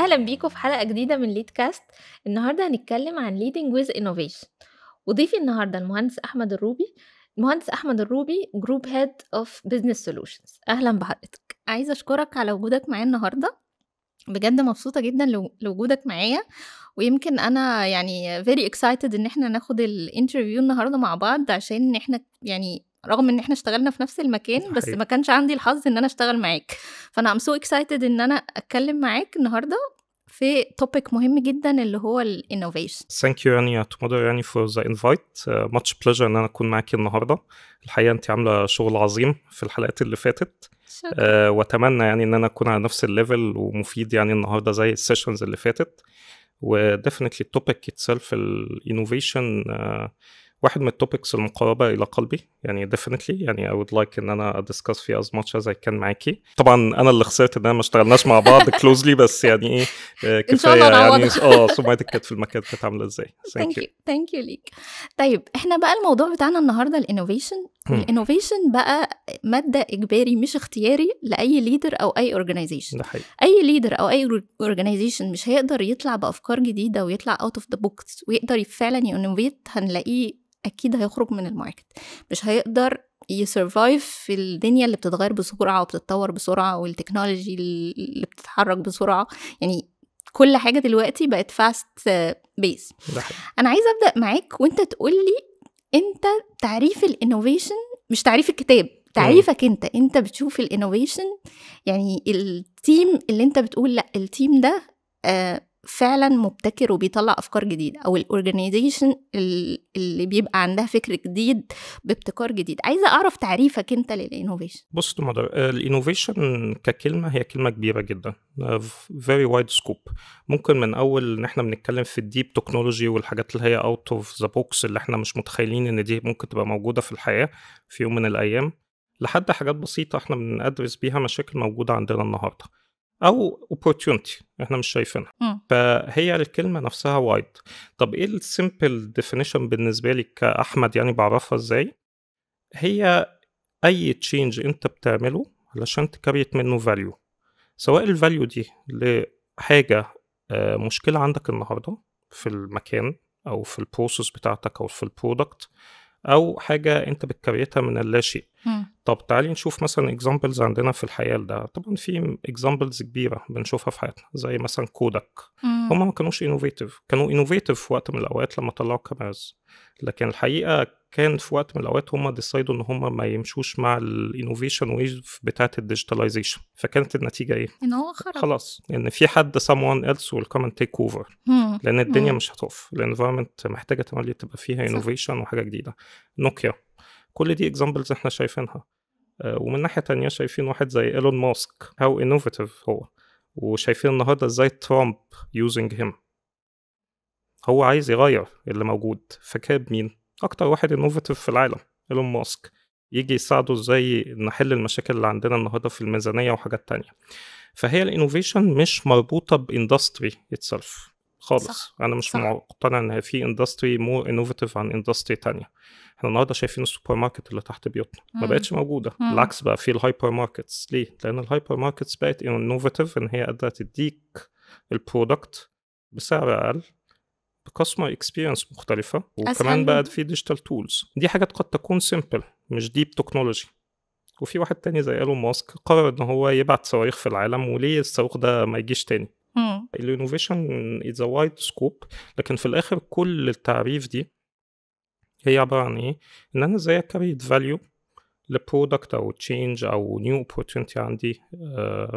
أهلا بيكم في حلقة جديدة من ليد كاست. النهاردة هنتكلم عن leading with innovation، وضيفي النهاردة المهندس أحمد الروبي. المهندس أحمد الروبي جروب هيد اوف بزنس سولوشنز. أهلا بحضرتك. عايزة أشكرك على وجودك معايا النهاردة، بجد مبسوطة جدا لوجودك معايا، ويمكن أنا يعني very excited إن احنا ناخد الانترفيو النهاردة مع بعض، عشان احنا يعني رغم ان احنا اشتغلنا في نفس المكان بس ما كانش عندي الحظ ان انا اشتغل معاك، فانا I'm so excited ان انا اتكلم معاك النهارده في توبيك مهم جدا اللي هو الانوفيشن. Thank you يعني تومودر يعني for the invite. Much pleasure ان انا اكون معاكي النهارده. الحقيقه انت عامله شغل عظيم في الحلقات اللي فاتت، واتمنى يعني ان انا اكون على نفس الليفل ومفيد يعني النهارده زي السيشنز اللي فاتت. وديفينتلي التوبيك اتسلف الانوفيشن واحد من التوبكس المقربة إلى قلبي، يعني definitely يعني I would like إن أنا discuss فيه as much as I can معاكي. طبعا أنا اللي خسرت إن أنا ما اشتغلناش مع بعض closely، بس يعني إيه كفاية يعني سمعتك كانت في المكان كانت عاملة إزاي. thank you ليك. طيب إحنا بقى الموضوع بتاعنا النهاردة الانوفيشن، والانوفيشن بقى مادة إجباري مش اختياري لأي ليدر أو أي organization. أي ليدر أو أي organization مش هيقدر يطلع بأفكار جديدة ويطلع out of the box ويقدر فعلا ينوفيت، هنلاقيه أكيد هيخرج من الماركت. مش هيقدر يسرفايف في الدنيا اللي بتتغير بسرعة وبتتطور بسرعة، والتكنولوجي اللي بتتحرك بسرعة. يعني كل حاجة دلوقتي بقت فاست بيس. أنا عايزة أبدأ معاك وانت تقولي انت تعريف الانوفيشن، مش تعريف الكتاب، تعريفك انت بتشوف الانوفيشن. يعني التيم اللي انت بتقول لا التيم ده فعلا مبتكر وبيطلع افكار جديده، او الاورجانيزيشن اللي بيبقى عندها فكر جديد بابتكار جديد. عايزه اعرف تعريفك انت للانوفيشن. بص تومودر، الانوفيشن ككلمه هي كلمه كبيره جدا، very wide scope. ممكن من اول ان احنا بنتكلم في الديب تكنولوجي والحاجات اللي هي out of the box اللي احنا مش متخيلين ان دي ممكن تبقى موجوده في الحياه في يوم من الايام، لحد حاجات بسيطه احنا بندرس بيها مشاكل موجوده عندنا النهارده، او opportunity احنا مش شايفينها. فهي الكلمة نفسها وايد. طب ايه السيمبل ديفينيشن بالنسبة لي كأحمد يعني بعرفها ازاي؟ هي اي تشينج انت بتعمله علشان تكريت منه فاليو، سواء الفاليو دي لحاجة مشكلة عندك النهاردة في المكان او في البروسيس بتاعتك او في البرودكت، او حاجة انت بتكريتها من اللاشيء. طب تعالي نشوف مثلا examples عندنا في الحياة. ده طبعا في examples كبيرة بنشوفها في حياتنا، زي مثلا كودك. هم ما كانوش innovative، كانوا innovative في وقت من الأوقات لما طلعوا كاميراز، لكن الحقيقة كان في وقت من الأوقات هم ديسايدوا إن هم ما يمشوش مع الانوفيشن ويف بتاعة الديجيتاليزيشن. فكانت النتيجة إيه؟ إن هو خلاص إن في حد someone else will come and take over، لأن الدنيا مش هتقف، الانفايرمنت محتاجة تملي تبقى فيها innovation وحاجة جديدة. نوكيا، كل دي examples إحنا شايفينها. ومن ناحية تانية شايفين واحد زي إيلون ماسك how innovative هو، وشايفين النهاردة ازاي ترامب using him. هو عايز يغير اللي موجود، فكاب مين؟ أكتر واحد innovative في العالم إيلون ماسك، يجي يساعده ازاي نحل المشاكل اللي عندنا النهاردة في الميزانية وحاجات تانية. فهي الانوفيشن مش مربوطة باندستري itself خالص. صح. أنا مش مقتنع إن في اندستري مور innovative عن اندستري تانية. احنا النهارده شايفين السوبر ماركت اللي تحت بيوتنا ما بقتش موجوده، بالعكس بقى في الهايبر ماركتس. ليه؟ لان الهايبر ماركتس بقت انوفيتيف، ان هي قادره تديك البرودكت بسعر اقل، بكاستمر اكسبيرينس مختلفه، وكمان بقى في ديجيتال تولز. دي حاجات قد تكون سيمبل مش ديب تكنولوجي. وفي واحد تاني زي ايلون ماسك قرر ان هو يبعت صواريخ في العالم، وليه الصاروخ ده ما يجيش تاني؟ الانوفيشن از ا وايد سكوب، لكن في الاخر كل التعريف دي هي عبارة عن إيه؟ إن أنا إزاي أكريت فاليو لبرودكت أو تشينج أو نيو اوبورتيونيتي عندي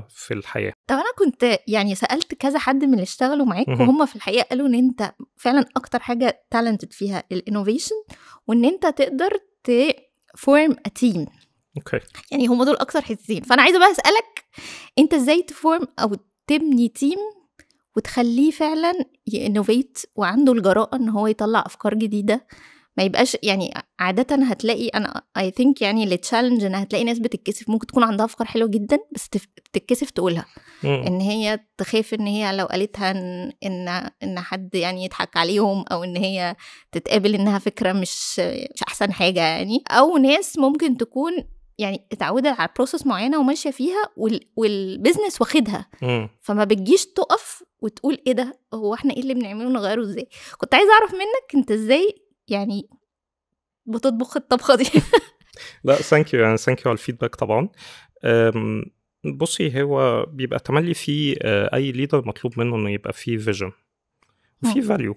في الحياة. طب أنا كنت يعني سألت كذا حد من اللي اشتغلوا معاك، وهم في الحقيقة قالوا إن أنت فعلا أكتر حاجة تالنتد فيها الانوفيشن، وإن أنت تقدر تفورم ا تيم. أوكي. يعني هم دول أكتر حتتين. فأنا عايزة بقى أسألك أنت إزاي تفورم أو تبني تيم وتخليه فعلا ينوفيت وعنده الجراءة إن هو يطلع أفكار جديدة، ما يبقاش يعني عادة هتلاقي أنا I think يعني اللي تشالنج إن هتلاقي ناس بتتكسف، ممكن تكون عندها أفكار حلوة جدا بس تتكسف تقولها. إن هي تخاف إن هي لو قالتها إن حد يعني يضحك عليهم، أو إن هي تتقابل إنها فكرة مش أحسن حاجة يعني. أو ناس ممكن تكون يعني اتعودت على بروسس معينه وماشيه فيها والبيزنس واخدها، فما بتجيش تقف وتقول ايه ده، هو احنا ايه اللي بنعمله نغيره ازاي. كنت عايزه اعرف منك انت ازاي يعني بتطبخ الطبخه دي. لا ثانك يو، يعني ثانك يو على الفيدباك طبعا. بصي، هو بيبقى تملي في اي ليدر مطلوب منه انه يبقى فيه فيجن وفي فاليو.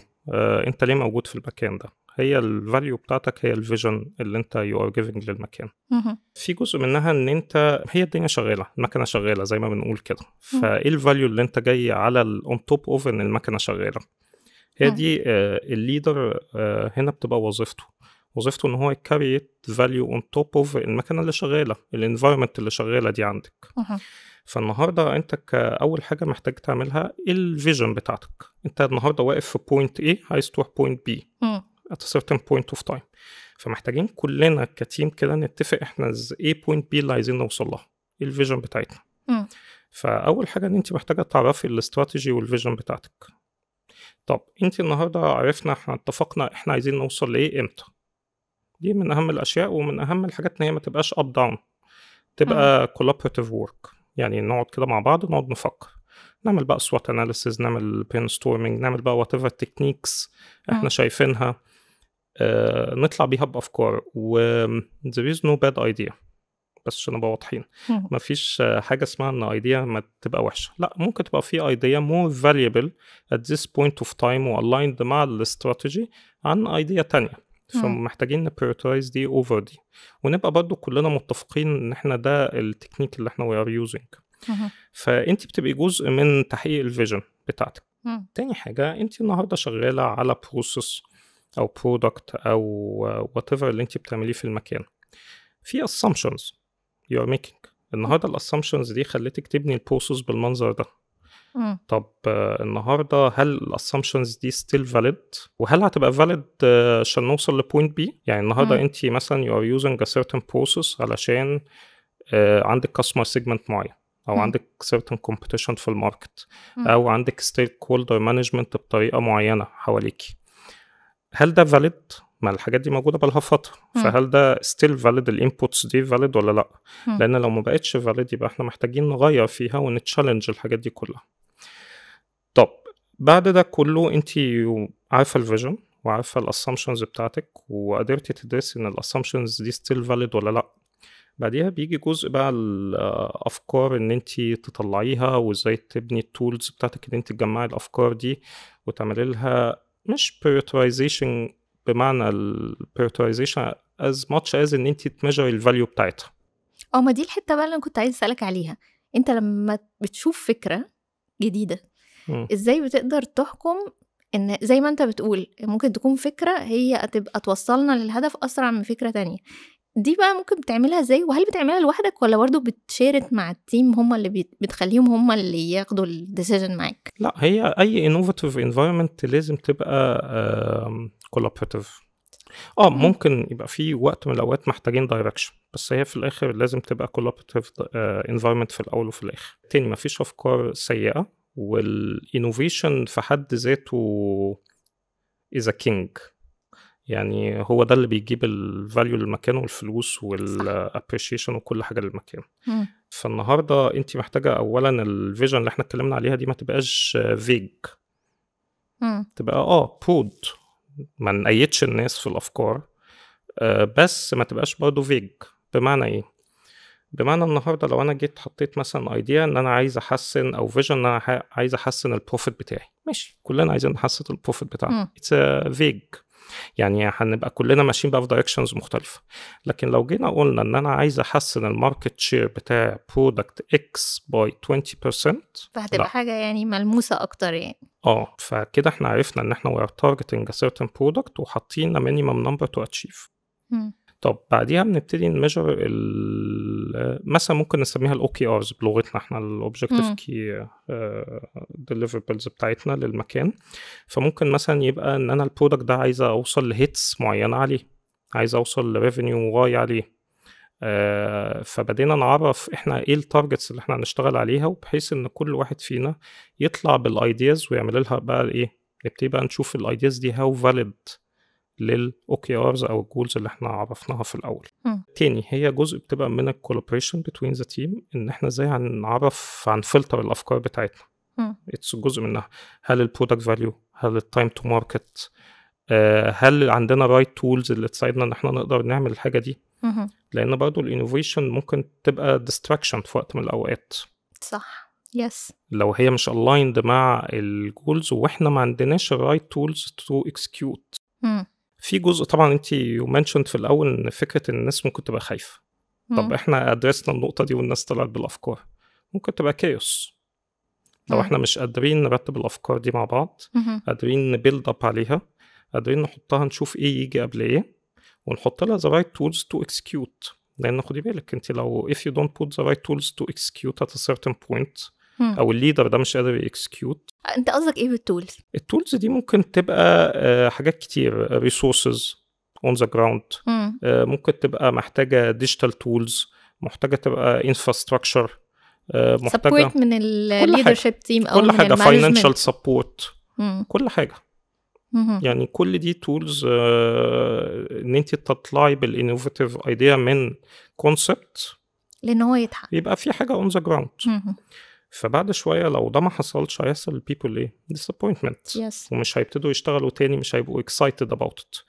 انت ليه موجود في المكان ده، هي الفاليو بتاعتك، هي الفيجن اللي انت يو ار جيفنج للمكان. في جزء منها ان انت هي الدنيا شغاله، المكنه شغاله زي ما بنقول كده، فايه الفاليو اللي انت جاي على اون توب اوف ان المكنه شغاله. هي دي الليدر هنا بتبقى وظيفته ان هو يكريت فاليو اون توب اوف المكنه اللي شغاله، الانفايرمنت اللي شغاله دي عندك. فالنهارده انت كاول حاجه محتاج تعملها الفيجن بتاعتك. انت النهارده واقف في بوينت A عايز تروح بوينت B at a certain point of time، فمحتاجين كلنا كتيم كده نتفق احنا ايه بوينت B اللي عايزين نوصل لها، ايه الفيجن بتاعتنا. فاول حاجه ان انت محتاجه تعرفي الاستراتيجي والفيجن بتاعتك. طب انت النهارده عرفنا، احنا اتفقنا احنا عايزين نوصل لايه امتى. دي من اهم الاشياء ومن اهم الحاجات ان هي ما تبقاش اب داون، تبقى collaborative work. يعني نقعد كده مع بعض، نقعد نفكر، نعمل بقى SWOT analysis، نعمل brainstorming، نعمل بقى whatever techniques احنا شايفينها، نطلع بيها بأفكار. و there is no bad idea، بس عشان نبقى واضحين، مفيش حاجة اسمها ان idea ما تبقى وحشة، لا، ممكن تبقى في idea more valuable at this point of time و aligned مع الاستراتيجي عن idea تانية. فمحتاجين prioritize دي over دي، ونبقى برضو كلنا متفقين ان احنا ده التكنيك اللي احنا we are using. فانت بتبقي جزء من تحقيق الفيجن بتاعتك. تاني حاجة، انت النهاردة شغالة على process او product او whatever اللي انت بتعمليه في المكان، في assumptions you are making. النهاردة الassumptions دي خلتك تبني البروسس بالمنظر ده. طب النهاردة هل الاسامبشنز دي still valid، وهل هتبقى valid عشان نوصل لبوينت بي؟ يعني النهاردة انت مثلا you are using a certain process علشان عندك customer segment معين، او عندك certain competition في الماركت، او عندك stakeholder management بطريقة معينة حواليكي. هل ده valid؟ ما الحاجات دي موجودة بقالها فترة، فهل ده still valid، الانبوتس دي valid ولا لا؟ لان لو ما بقتش valid يبقى احنا محتاجين نغير فيها ونتشالنج الحاجات دي كلها. طب بعد ده كله انت عارفه الفيجن وعارفه الاسامبشنز بتاعتك، وقدرتي تدرسي ان الاسامبشنز دي ستيل فاليد ولا لا. بعديها بيجي جزء بقى الافكار ان انت تطلعيها، وازاي تبني التولز بتاعتك ان انت تجمعي الافكار دي وتعملي لها مش prioritization بمعنى prioritization as much as ان انت تميجر الفاليو بتاعتها. ما دي الحته بقى اللي انا كنت عايز اسالك عليها. انت لما بتشوف فكره جديده ازاي بتقدر تحكم ان زي ما انت بتقول ممكن تكون فكرة هي هتبقى توصلنا للهدف اسرع من فكرة تانية؟ دي بقى ممكن بتعملها ازاي؟ وهل بتعملها لوحدك ولا برضو بتشارك مع التيم هم اللي بتخليهم هم اللي ياخدوا الديسيجن معاك؟ لا، هي اي innovative environment لازم تبقى collaborative. ممكن يبقى في وقت من الاوقات محتاجين دايركشن، بس هي في الاخر لازم تبقى collaborative environment في الاول وفي الاخر. تاني، مفيش افكار سيئة، والانوفيشن في حد ذاته is a king. يعني هو ده اللي بيجيب الفاليو للمكان والفلوس والابريشيشن وكل حاجه للمكان. فالنهارده انت محتاجه اولا الفيجن اللي احنا اتكلمنا عليها دي ما تبقاش فيج، تبقى برود، ما نقيدش الناس في الافكار، بس ما تبقاش برضه فيج. بمعنى ايه؟ بمعنى النهارده لو انا جيت حطيت مثلا ايديا ان انا عايز احسن، او فيجن ان انا عايز احسن البروفيت بتاعي، ماشي، كلنا عايزين نحسن البروفيت بتاعنا، اتس فيج. يعني هنبقى كلنا ماشيين بقى في دايركشنز مختلفه. لكن لو جينا قلنا ان انا عايز احسن الماركت شير بتاع برودكت اكس باي 20%، فهتبقى حاجه يعني ملموسه اكتر يعني. فكده احنا عرفنا ان احنا we are targeting a certain product وحاطين minimum number to achieve. طب بعديها بنبتدي نميجر مثلا ممكن نسميها الOKRs بلغتنا احنا، الأوبجكتيف كي deliverables بتاعتنا للمكان. فممكن مثلا يبقى ان انا البرودكت ده عايز اوصل لهيتس معينة عليه، عايز اوصل لريفينيو واي عليه. فبدينا نعرف احنا ايه التارجتس اللي احنا هنشتغل عليها، وبحيث ان كل واحد فينا يطلع بالايدياز ويعمل لها بقى ايه، نبتدي بقى نشوف الايدياز دي how valid للOKRs او الجولز اللي احنا عرفناها في الاول. تاني هي جزء بتبقى من الكولابريشن بين ذا تيم، ان احنا ازاي هنعرف عن فلتر الافكار بتاعتنا. اتس جزء منها. هل البرودكت فاليو، هل التايم تو ماركت، هل عندنا رايت تولز اللي تساعدنا ان احنا نقدر نعمل الحاجه دي. لان برضو الانوفيشن ممكن تبقى ديستراكشن في وقت من الاوقات. صح. يس. لو هي مش aligned مع الجولز واحنا ما عندناش الرايت تولز تو اكسكيوت. في جزء طبعا انت منشنت في الاول ان فكره ان الناس ممكن تبقى خايفه. طب احنا ادرسنا النقطه دي والناس طلعت بالافكار، ممكن تبقى كايوس لو احنا مش قادرين نرتب الافكار دي مع بعض، قادرين نبيلد اب عليها، قادرين نحطها نشوف ايه يجي قبل ايه ونحط لها the right tools to execute. لان خدي بالك انت لو if you don't put the right tools to execute at a certain point او الليدر ده مش قادر يكسكيوت. انت قصدك ايه بالتولز؟ التولز دي ممكن تبقى حاجات كتير، resources on the ground، ممكن تبقى محتاجة digital tools، محتاجة تبقى infrastructure، محتاجة support من ال leadership team او كل من حاجة financial support، كل حاجة. يعني كل دي تولز ان انت تطلعي بالانوفيتيف ايديا من كونسبت لان هو يتحقق، يبقى في حاجه اون ذا جراوند. فبعد شويه لو ده ما حصلش هيحصل البيبل ايه disappointment، ومش هيبتدوا يشتغلوا تاني، مش هيبقوا excited about it.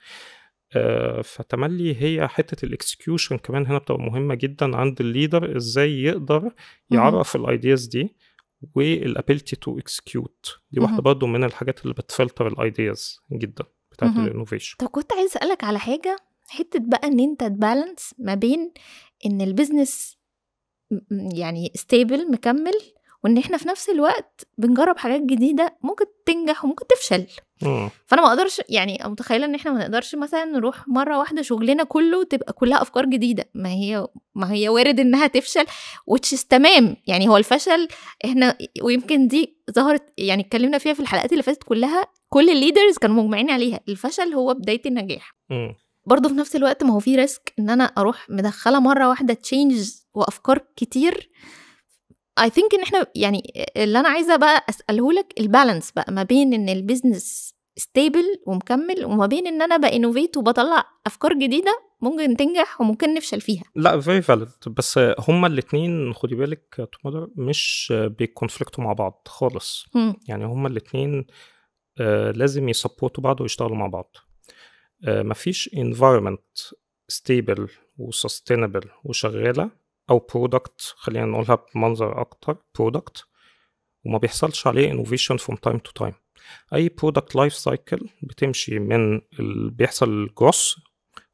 فتملي هي حته الاكسكيوشن كمان هنا بتبقى مهمه جدا عند الليدر، ازاي يقدر يعرف الايدياز دي والابيلتي تو اكسكيوت. دي واحده برضه من الحاجات اللي بتفلتر الايدياز جدا بتاعت الانوفيشن. طب كنت عايز اسالك على حاجه، حته بقى ان انت تبالانس ما بين ان البيزنس يعني ستيبل مكمل، وان احنا في نفس الوقت بنجرب حاجات جديده ممكن تنجح وممكن تفشل. فانا ما اقدرش يعني متخيله ان احنا ما نقدرش مثلا نروح مره واحده شغلنا كله تبقى كلها افكار جديده، ما هي وارد انها تفشل which is تمام. يعني هو الفشل احنا ويمكن دي ظهرت يعني اتكلمنا فيها في الحلقات اللي فاتت كلها، كل الليدرز كانوا مجمعين عليها، الفشل هو بدايه النجاح. برضه في نفس الوقت ما هو في ريسك ان انا اروح مدخله مره واحده تشينج وافكار كتير. I think ان احنا يعني اللي انا عايزه بقى اساله لك البالانس بقى ما بين ان البيزنس ستيبل ومكمل، وما بين ان انا بانوفيت وبطلع افكار جديده ممكن تنجح وممكن نفشل فيها. لا very valid، بس هما الاثنين خدي بالك مش بيكونفليكتوا مع بعض خالص. يعني هما الاثنين لازم يسبورتوا بعض ويشتغلوا مع بعض. مفيش environment stable وsustainable وشغاله او برودكت، خلينا نقولها بمنظر اكتر، برودكت وما بيحصلش عليه innovation from time to time. اي برودكت لايف سايكل بتمشي من بيحصل جروس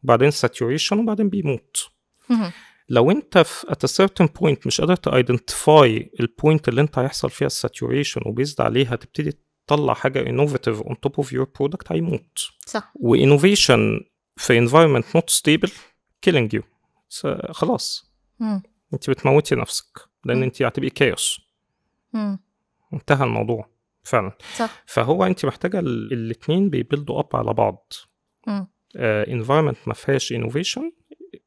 وبعدين saturation وبعدين بيموت. لو انت في at a certain point مش قادر تايدنتيفاي البوينت اللي انت هيحصل فيها الساتوريشن وبيزد عليها تبتدي تطلع حاجه innovative on top of your product، هيموت. صح. وinnovation في environment not stable killing you. خلاص انت بتموتي نفسك لان انت هتبقي كايوس. انتهى الموضوع فعلا. صح. فهو انت محتاجه الاثنين بيبيلدوا اب على بعض. environment ما فيهاش innovation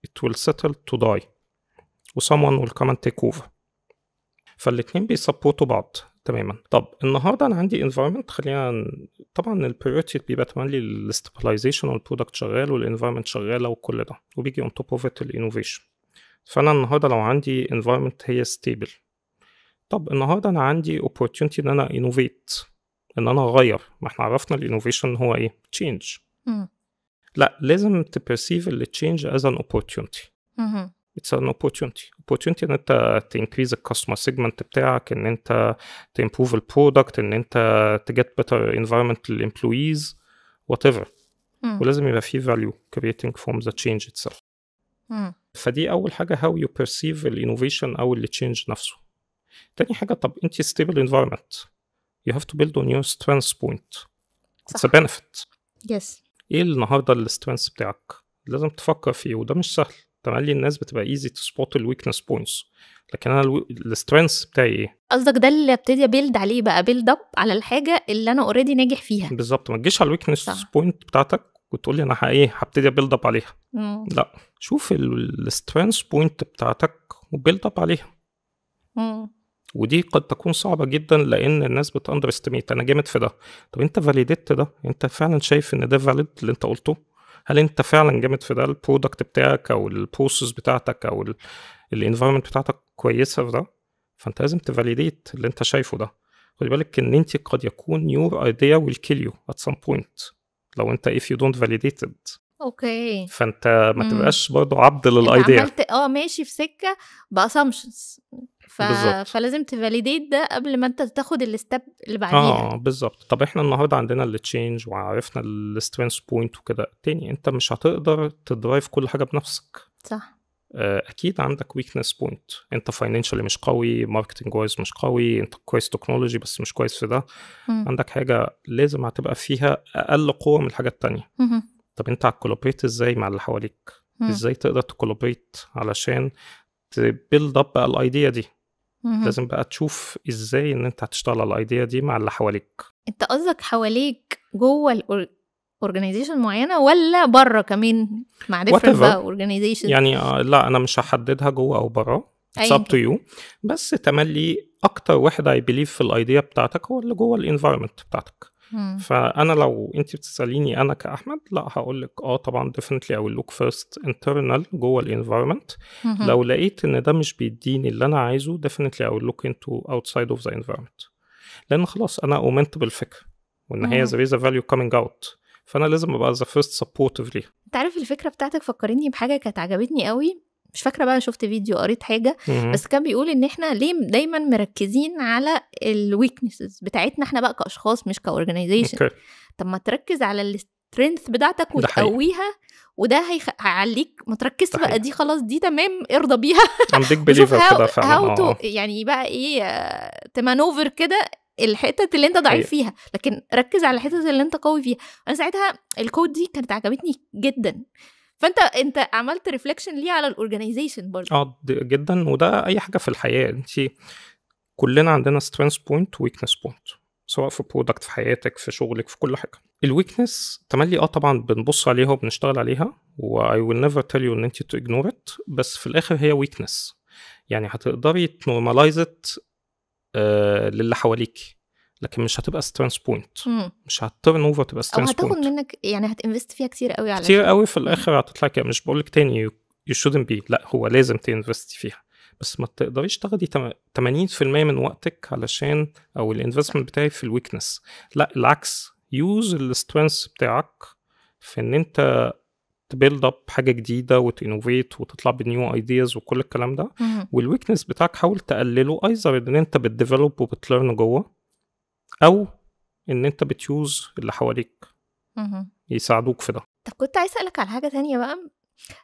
it will settle to die و someone will come and take over. فالاثنين بيسبورتوا بعض تماما. طب النهارده انا عندي environment، خلينا طبعا البريورتي بيبقى تملي الاستابلايزيشن والبرودكت شغال والانفايرمنت شغاله وكل ده، وبيجي on top of it الانوفيشن. فانا النهارده لو عندي environment هي stable، طب النهارده انا عندي opportunity ان انا innovate، ان انا اغير. ما احنا عرفنا الانوفيشن هو ايه؟ change. لا لازم تبرسيف ال change as an opportunity. it's an opportunity ان انت increase the customer segment بتاعك، ان انت improve the product، ان انت get better environment للemployees whatever. ولازم يبقى فيه value creating from the change itself. فدي اول حاجه how you perceive the innovation او ال change نفسه. تاني حاجه، طب انت stable environment you have to build on your strength point. it's a benefit. yes. ايه النهارده السترينث بتاعك؟ لازم تفكر فيه، وده مش سهل. تملي الناس بتبقى easy to spot الويكنس بوينتس، لكن انا السترينث بتاعي ايه؟ قصدك ده اللي ابتدي ابيلد عليه بقى، بيلد اب على الحاجه اللي انا اوريدي ناجح فيها. بالظبط. ما تجيش على الويكنس بوينت بتاعتك وتقول لي انا هبتدي ابيلد اب عليها. لا، شوف السترينث بوينت بتاعتك وبيلد اب عليها. ودي قد تكون صعبه جدا لان الناس بتاندر استيميت انا جامد في ده. طب انت فاليديت ده؟ انت فعلا شايف ان ده فاليد اللي انت قلته؟ هل انت فعلا جامد في ده؟ البرودكت بتاعك او البروسيس بتاعتك او الانفايرمنت بتاعتك كويسه في ده؟ فانت لازم تفاليديت اللي انت شايفه ده. خدي بالك ان انت قد يكون your idea will kill you at some point لو انت if you don't validate it. اوكي. فانت ما تبقاش برضو عبد للايديا. انت عملت ماشي في سكه باسامبشنز، فلازم تفاليديت ده قبل ما انت تاخد الستيب اللي بعديها. بالظبط. طب احنا النهارده عندنا التشينج وعرفنا السترينث بوينت وكده. تاني انت مش هتقدر تدرايف كل حاجه بنفسك. صح. اكيد عندك ويكنس بوينت. انت فاينانشالي مش قوي، ماركتنج وايز مش قوي، انت كويس تكنولوجي بس مش كويس في ده. عندك حاجه لازم هتبقى فيها اقل قوه من الحاجه التانية. طب انت هتكولابريت ازاي مع اللي حواليك؟ ازاي تقدر تكولابريت علشان تبيلد اب بقى الايديا دي؟ لازم بقى تشوف ازاي ان انت هتشتغل على الايديا دي مع اللي حواليك. انت قصدك حواليك جوه اورجانيزيشن معينه ولا بره كمان مع ديفرنت بقى اورجانيزيشن؟ يعني لا انا مش هحددها جوه او بره، it's up to you. بس تملي اكتر واحد I believe في الايديا بتاعتك هو اللي جوه الانفايرمنت بتاعتك. فانا لو انت بتساليني انا كاحمد، لا هقول لك طبعا definitely I will look first internal جوه الانفايرمنت. لو لقيت ان ده مش بيديني اللي انا عايزه definitely I will look into outside of the environment. لان خلاص انا أؤمنت بالفكره وان هي there is a value coming out، فانا لازم ابقى the first supportive ليها. انت عارف الفكره بتاعتك فكرتني بحاجه كانت عجبتني قوي، مش فاكره بقى شفت فيديو قريت حاجه بس كان بيقول ان احنا ليه دايما مركزين على الويكنسز بتاعتنا احنا بقى كاشخاص مش كاورجانيزيشن. طب ما تركز على السترينث بتاعتك وتقويها، وده هيعليك ما تركزش بقى دي خلاص دي تمام ارضى بيها. عندك بليفر كده فعلا يعني بقى ايه تمانوفر كده الحتة اللي انت ضعيف فيها، لكن ركز على الحتة اللي انت قوي فيها. انا ساعتها الكود دي كانت عجبتني جدا. فانت عملت ريفليكشن ليه على الاورجانيزيشن برضه؟ جدا. وده اي حاجه في الحياه، انت كلنا عندنا سترينث بوينت ويكنس بوينت، سواء في برودكت، في حياتك، في شغلك، في كل حاجه. الويكنس تملي طبعا بنبص عليها وبنشتغل عليها، و I will never tell you ان انت to ignore it، بس في الاخر هي ويكنس. يعني هتقدري تنورماليز ات للي حواليك، لكن مش هتبقى سترينث بوينت، مش هتترن اوفر تبقى سترينث بوينت، او هتاخد منك يعني هتنفست فيها كتير قوي على كتير قوي في الاخر هتطلع كده. مش بقولك تاني you shouldn't be، لا هو لازم تنفست فيها، بس ما تقدريش تاخدي 80% من وقتك علشان او الانفستمنت بتاعي في الويكنس. لا العكس، يوز السترينث بتاعك في ان انت تبيلد اب حاجه جديده وتنوفيت وتطلع بنيو ايدياز وكل الكلام ده. والويكنس بتاعك حاول تقلله، ايزر ان انت بتديفلوب وبتلرن جوه، او ان انت بتيوز اللي حواليك يساعدوك في ده. طب كنت عايز اسالك على حاجه تانية بقى.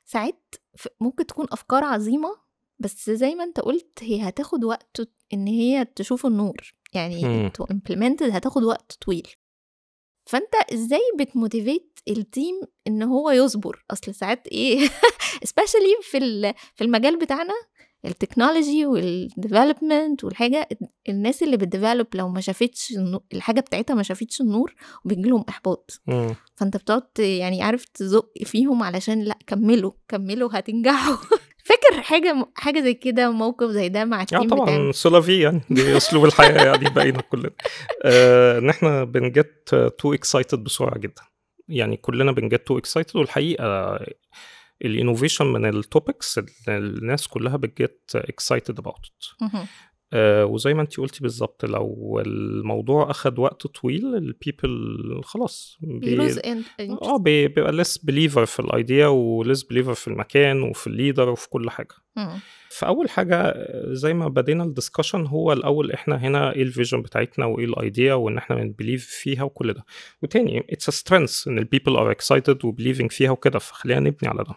ساعات ممكن تكون افكار عظيمه بس زي ما انت قلت هي هتاخد وقت ان هي تشوف النور، يعني تو امبلمنت هتاخد وقت طويل. فانت ازاي بتموتيفيت التيم ان هو يصبر؟ اصل ساعات ايه especially في المجال بتاعنا التكنولوجي والديفلوبمنت والحاجه، الناس اللي بتديفلوب لو ما شافتش الحاجه بتاعتها ما شافتش النور وبيجي لهم احباط. فانت بتقعد يعني عارف تزق فيهم علشان لا كملوا هتنجحوا. فاكر حاجه زي كده، موقف زي ده مع التيم بتاعنا؟ طبعا سولافي، يعني دي اسلوب الحياه يعني بقينا كلنا ان احنا بنجت تو اكسايتد بسرعه جدا. يعني كلنا بنجت تو اكسايتد، والحقيقه الانوفيشن من التوبكس الناس كلها بتجت اكسايتد اباوت ات. وزي ما انتي قلتي بالظبط، لو الموضوع اخد وقت طويل البيبل خلاص بيبقى less believer في الايديا و less believer في المكان وفي الليدر وفي كل حاجه. فاول حاجه زي ما بدينا الدسكشن، هو الاول احنا هنا ايه الفيجن بتاعتنا وايه الايديا وان احنا بنبليف فيها وكل ده. وتاني it's a strength ان البيبل are excited و believing فيها وكده، فخلينا نبني على ده.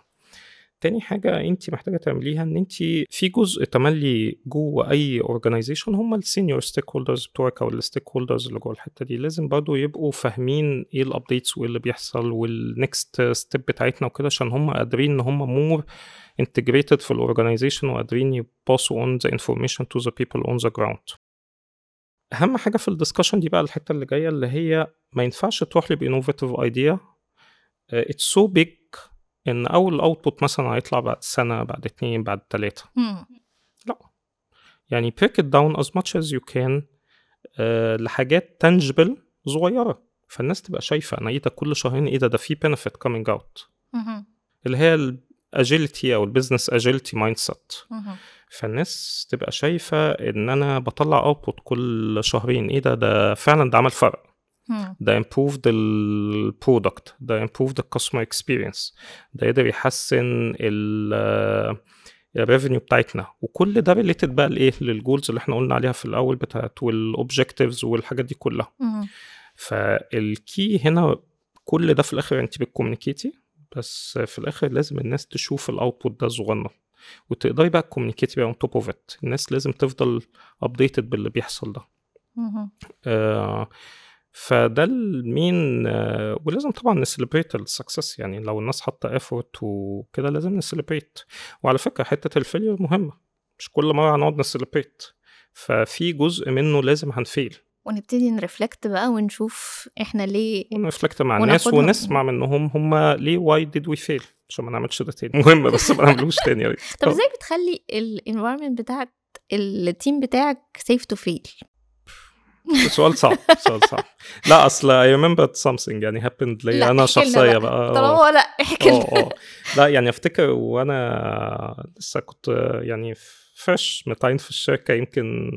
تاني حاجة انت محتاجة تعمليها ان انت في جزء تملي جوه اي organization هم السينيور ستيك هولدرز بتوعك او الستيك هولدرز اللي جوه الحتة دي، لازم برضو يبقوا فاهمين ايه الابديتس وايه اللي بيحصل والنكست ستيب بتاعتنا وكده، عشان هم قادرين ان هم مور integrated في الاورجانيزيشن وقادرين يباسوا on the information to the people on the ground. اهم حاجة في الدسكشن دي بقى الحتة اللي جاية، اللي هي ما ينفعش تروح لي بانوفيتيف ايديا it's so big ان اول اوتبوت مثلا هيطلع بعد سنه، بعد 2، بعد 3. لا يعني break it down as much as you can لحاجات tangible صغيره، فالناس تبقى شايفه انا ايه ده كل شهرين، ايه ده في benefit coming out. اللي هي الاجيلتي او البيزنس اجيلتي مايند سيت. فالناس تبقى شايفه ان انا بطلع اوتبوت كل شهرين، ايه ده فعلا ده عمل فرق، ده improved البرودكت، ده improved الكاستمر اكسبيرينس، ده يقدر يحسن الريفينيو بتاعتنا. وكل ده ريليتد بقى لايه، للجولز اللي احنا قلنا عليها في الاول بتاعت والاوبجكتيفز والحاجات دي كلها. فالكي هنا كل ده في الاخر انت بتكومينيكيتي، بس في الاخر لازم الناس تشوف الاوتبوت ده صغنن وتقدري بقى تكومينيكيتي بقى on top of it. الناس لازم تفضل updated باللي بيحصل ده. فده المين. ولازم طبعا نسليبريت السكسس، يعني لو الناس حاطه effort وكده لازم نسليبريت. وعلى فكره حته الفيلير مهمه، مش كل مره هنقعد نسليبريت، ففي جزء منه لازم هنفيل ونبتدي نرفلكت بقى ونشوف احنا ليه، ونرفلكت مع الناس ونسمع منهم هم ليه why did we fail عشان ما نعملش ده تاني. مهم بس ما نعملوش تاني يا ريت. طب ازاي بتخلي الانفايرمنت بتاعت التيم بتاعك safe to fail؟ سؤال صعب. لا اصل I remembered something يعني happened لي انا شخصيا بقى. طالما لا احكي لنا. لا يعني افتكر وانا لسه كنت يعني فريش متعين في الشركه، يمكن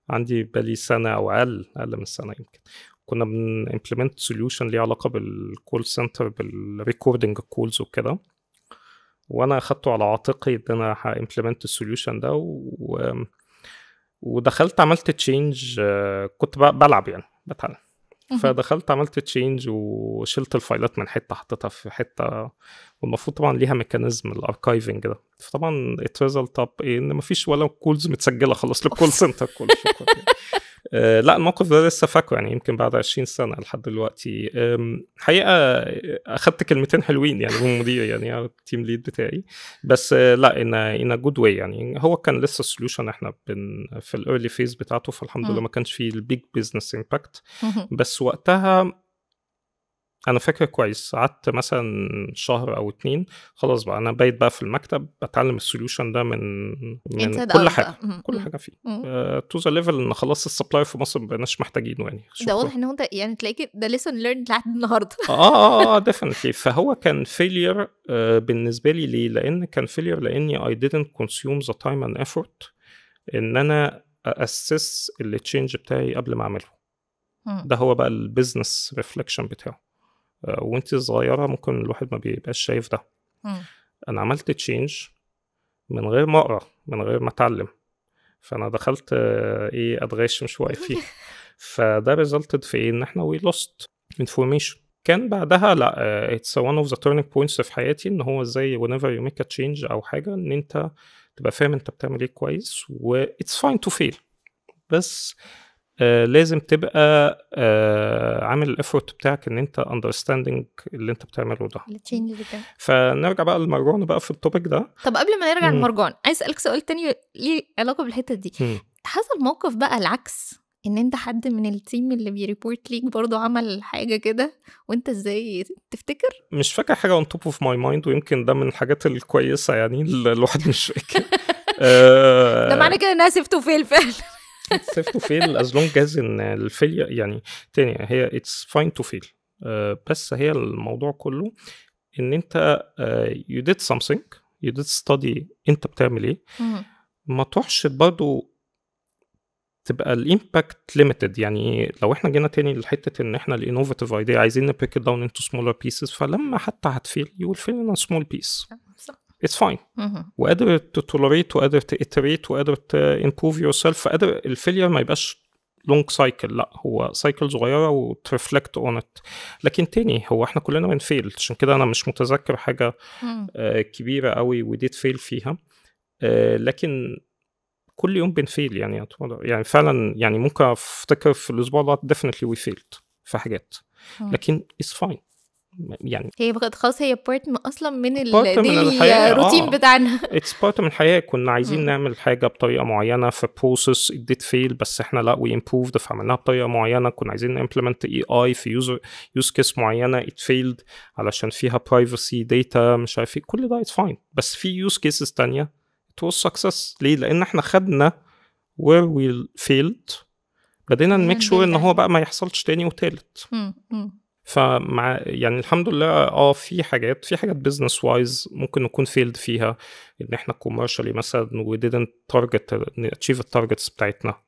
عندي بالي سنه او اقل من سنه يمكن. كنا بنimplement solution ليه علاقه بالكول سنتر، بالريكوردنج الكولز وكده، وانا اخدته على عاتقي ان انا هimplement السوليوشن ده ودخلت عملت تشينج. كنت بلعب يعني بتعلم، فدخلت عملت تشينج وشلت الفايلات من حته حطيتها في حته، والمفروض طبعا ليها ميكانيزم الاركايفنج ده. فطبعا اتريزلت اب ان مفيش ولا كولز متسجله خلاص للكول سنتر كل شكرا. لا الموقف ده لسه فاكره يعني، يمكن بعد 20 سنه لحد دلوقتي. حقيقه اخدت كلمتين حلوين يعني من المدير يعني التيم ليد بتاعي، بس لا ان جود واي يعني. هو كان لسه السوليوشن احنا في الايرلي فيز بتاعته، فالحمد لله ما كانش فيه البيج بزنس امباكت. بس وقتها انا فاكر كويس، قعدت مثلا شهر او 2 خلاص بقى انا بايت بقى في المكتب بتعلم السوليوشن ده من كل حاجه كل حاجه فيه تو ذا ليفل ان خلاص السبلاير في مصر ما بقناش محتاجينه يعني. ده واضح ان هو يعني تلاقي ده ليسون ليرند لحد النهارده. ديفينتلي. فهو كان فيلير بالنسبه لي. ليه؟ لان كان فيلير لاني I didn't consume the time and effort ان انا اسس اللي تشينج بتاعي قبل ما اعمله. ده هو بقى البيزنس ريفليكشن بتاعه. وانت صغيرة ممكن الواحد ما بيبقاش شايف ده. انا عملت تشينج من غير ما اقرا، من غير ما اتعلم، فانا دخلت ادغاشم شويه فيه. فده ريزلتد في ايه؟ ان احنا we lost information. كان بعدها لا it's one of the turning points في حياتي، ان هو ازاي whenever you make a change او حاجه ان انت تبقى فاهم انت بتعمل ايه كويس، و it's fine to fail، بس لازم تبقى عامل الافورت بتاعك ان انت understanding اللي انت بتعمله ده. فنرجع بقى لمرجان بقى في التوبيك ده. طب قبل ما نرجع لمرجان عايز اسالك سؤال تاني ليه علاقه بالحته دي. حصل موقف بقى العكس، ان انت حد من التيم اللي بيريبورت ليك برضو عمل حاجه كده وانت ازاي تفتكر؟ مش فاكر حاجه on top of my mind، ويمكن ده من الحاجات الكويسه يعني الواحد مش فاكر. ده معنى كده انها سيف تو فيل فعلا. safe to fail as long as ان الفيلير يعني تاني هي it's fine to fail. بس هي الموضوع كله ان انت you did something, you did study انت بتعمل ايه. ما تروحش برضو تبقى الامباكت ليميتد. يعني لو احنا جينا تاني لحته ان احنا الانوفيتيف ايديا عايزين نبريك داون انتو سمولر بيسز، فلما حتى هتفيل you will fail in a small piece. It's fine. وقادر تتولريت وقادر تإتريت وقادر تimprove yourself. فقادر الفيلير ما يبقاش long cycle، لا هو cycle صغيرة وترفلكت on it. لكن تاني هو احنا كلنا بنفيل، عشان كده انا مش متذكر حاجة كبيرة قوي وديت فيل فيها. لكن كل يوم بنفيل يعني فعلا يعني ممكن افتكر في الاسبوع ده definitely we failed في حاجات، لكن it's fine يعني. هي خلاص هي بارت اصلا من الديلي روتين بتاعنا. اتس بارت من الحياه. كنا عايزين نعمل حاجه بطريقه معينه في بروسيس اديت فيل، بس احنا لا وي امبروفد فعملناها بطريقه معينه. كنا عايزين امبلمنت اي في يوز كيس معينه ات فيلد علشان فيها برايفسي داتا مش عارف ايه. كل ده اتس فاين، بس في يوز كيسز تانية ات واز سكسس. ليه؟ لان احنا خدنا وير وي فيلد، بدينا نميك شور ان هو بقى ما يحصلش تاني وتالت. فمع يعني الحمد لله في حاجات بزنس وايز ممكن نكون فيلد فيها، ان احنا كوميرشالي مثلا we didn't target achieve التارجتس بتاعتنا،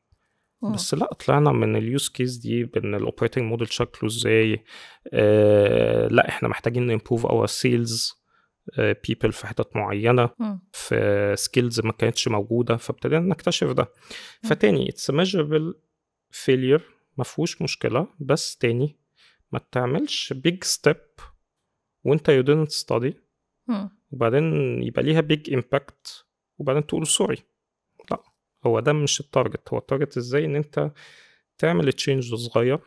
بس لا طلعنا من اليوز كيس دي بان الاوبريتنج موديل شكله ازاي. لا احنا محتاجين نمبروف اور سيلز بيبل في حتت معينه، في سكيلز ما كانتش موجوده، فابتدينا نكتشف ده. فتاني it's a measurable failure، ما فيهوش مشكله، بس تاني ما تعملش big step وانت you didn't study وبعدين يبقى ليها big impact وبعدين تقول سوري. لا، هو ده مش التارجت. هو التارجت ازاي ان انت تعمل تشينج صغير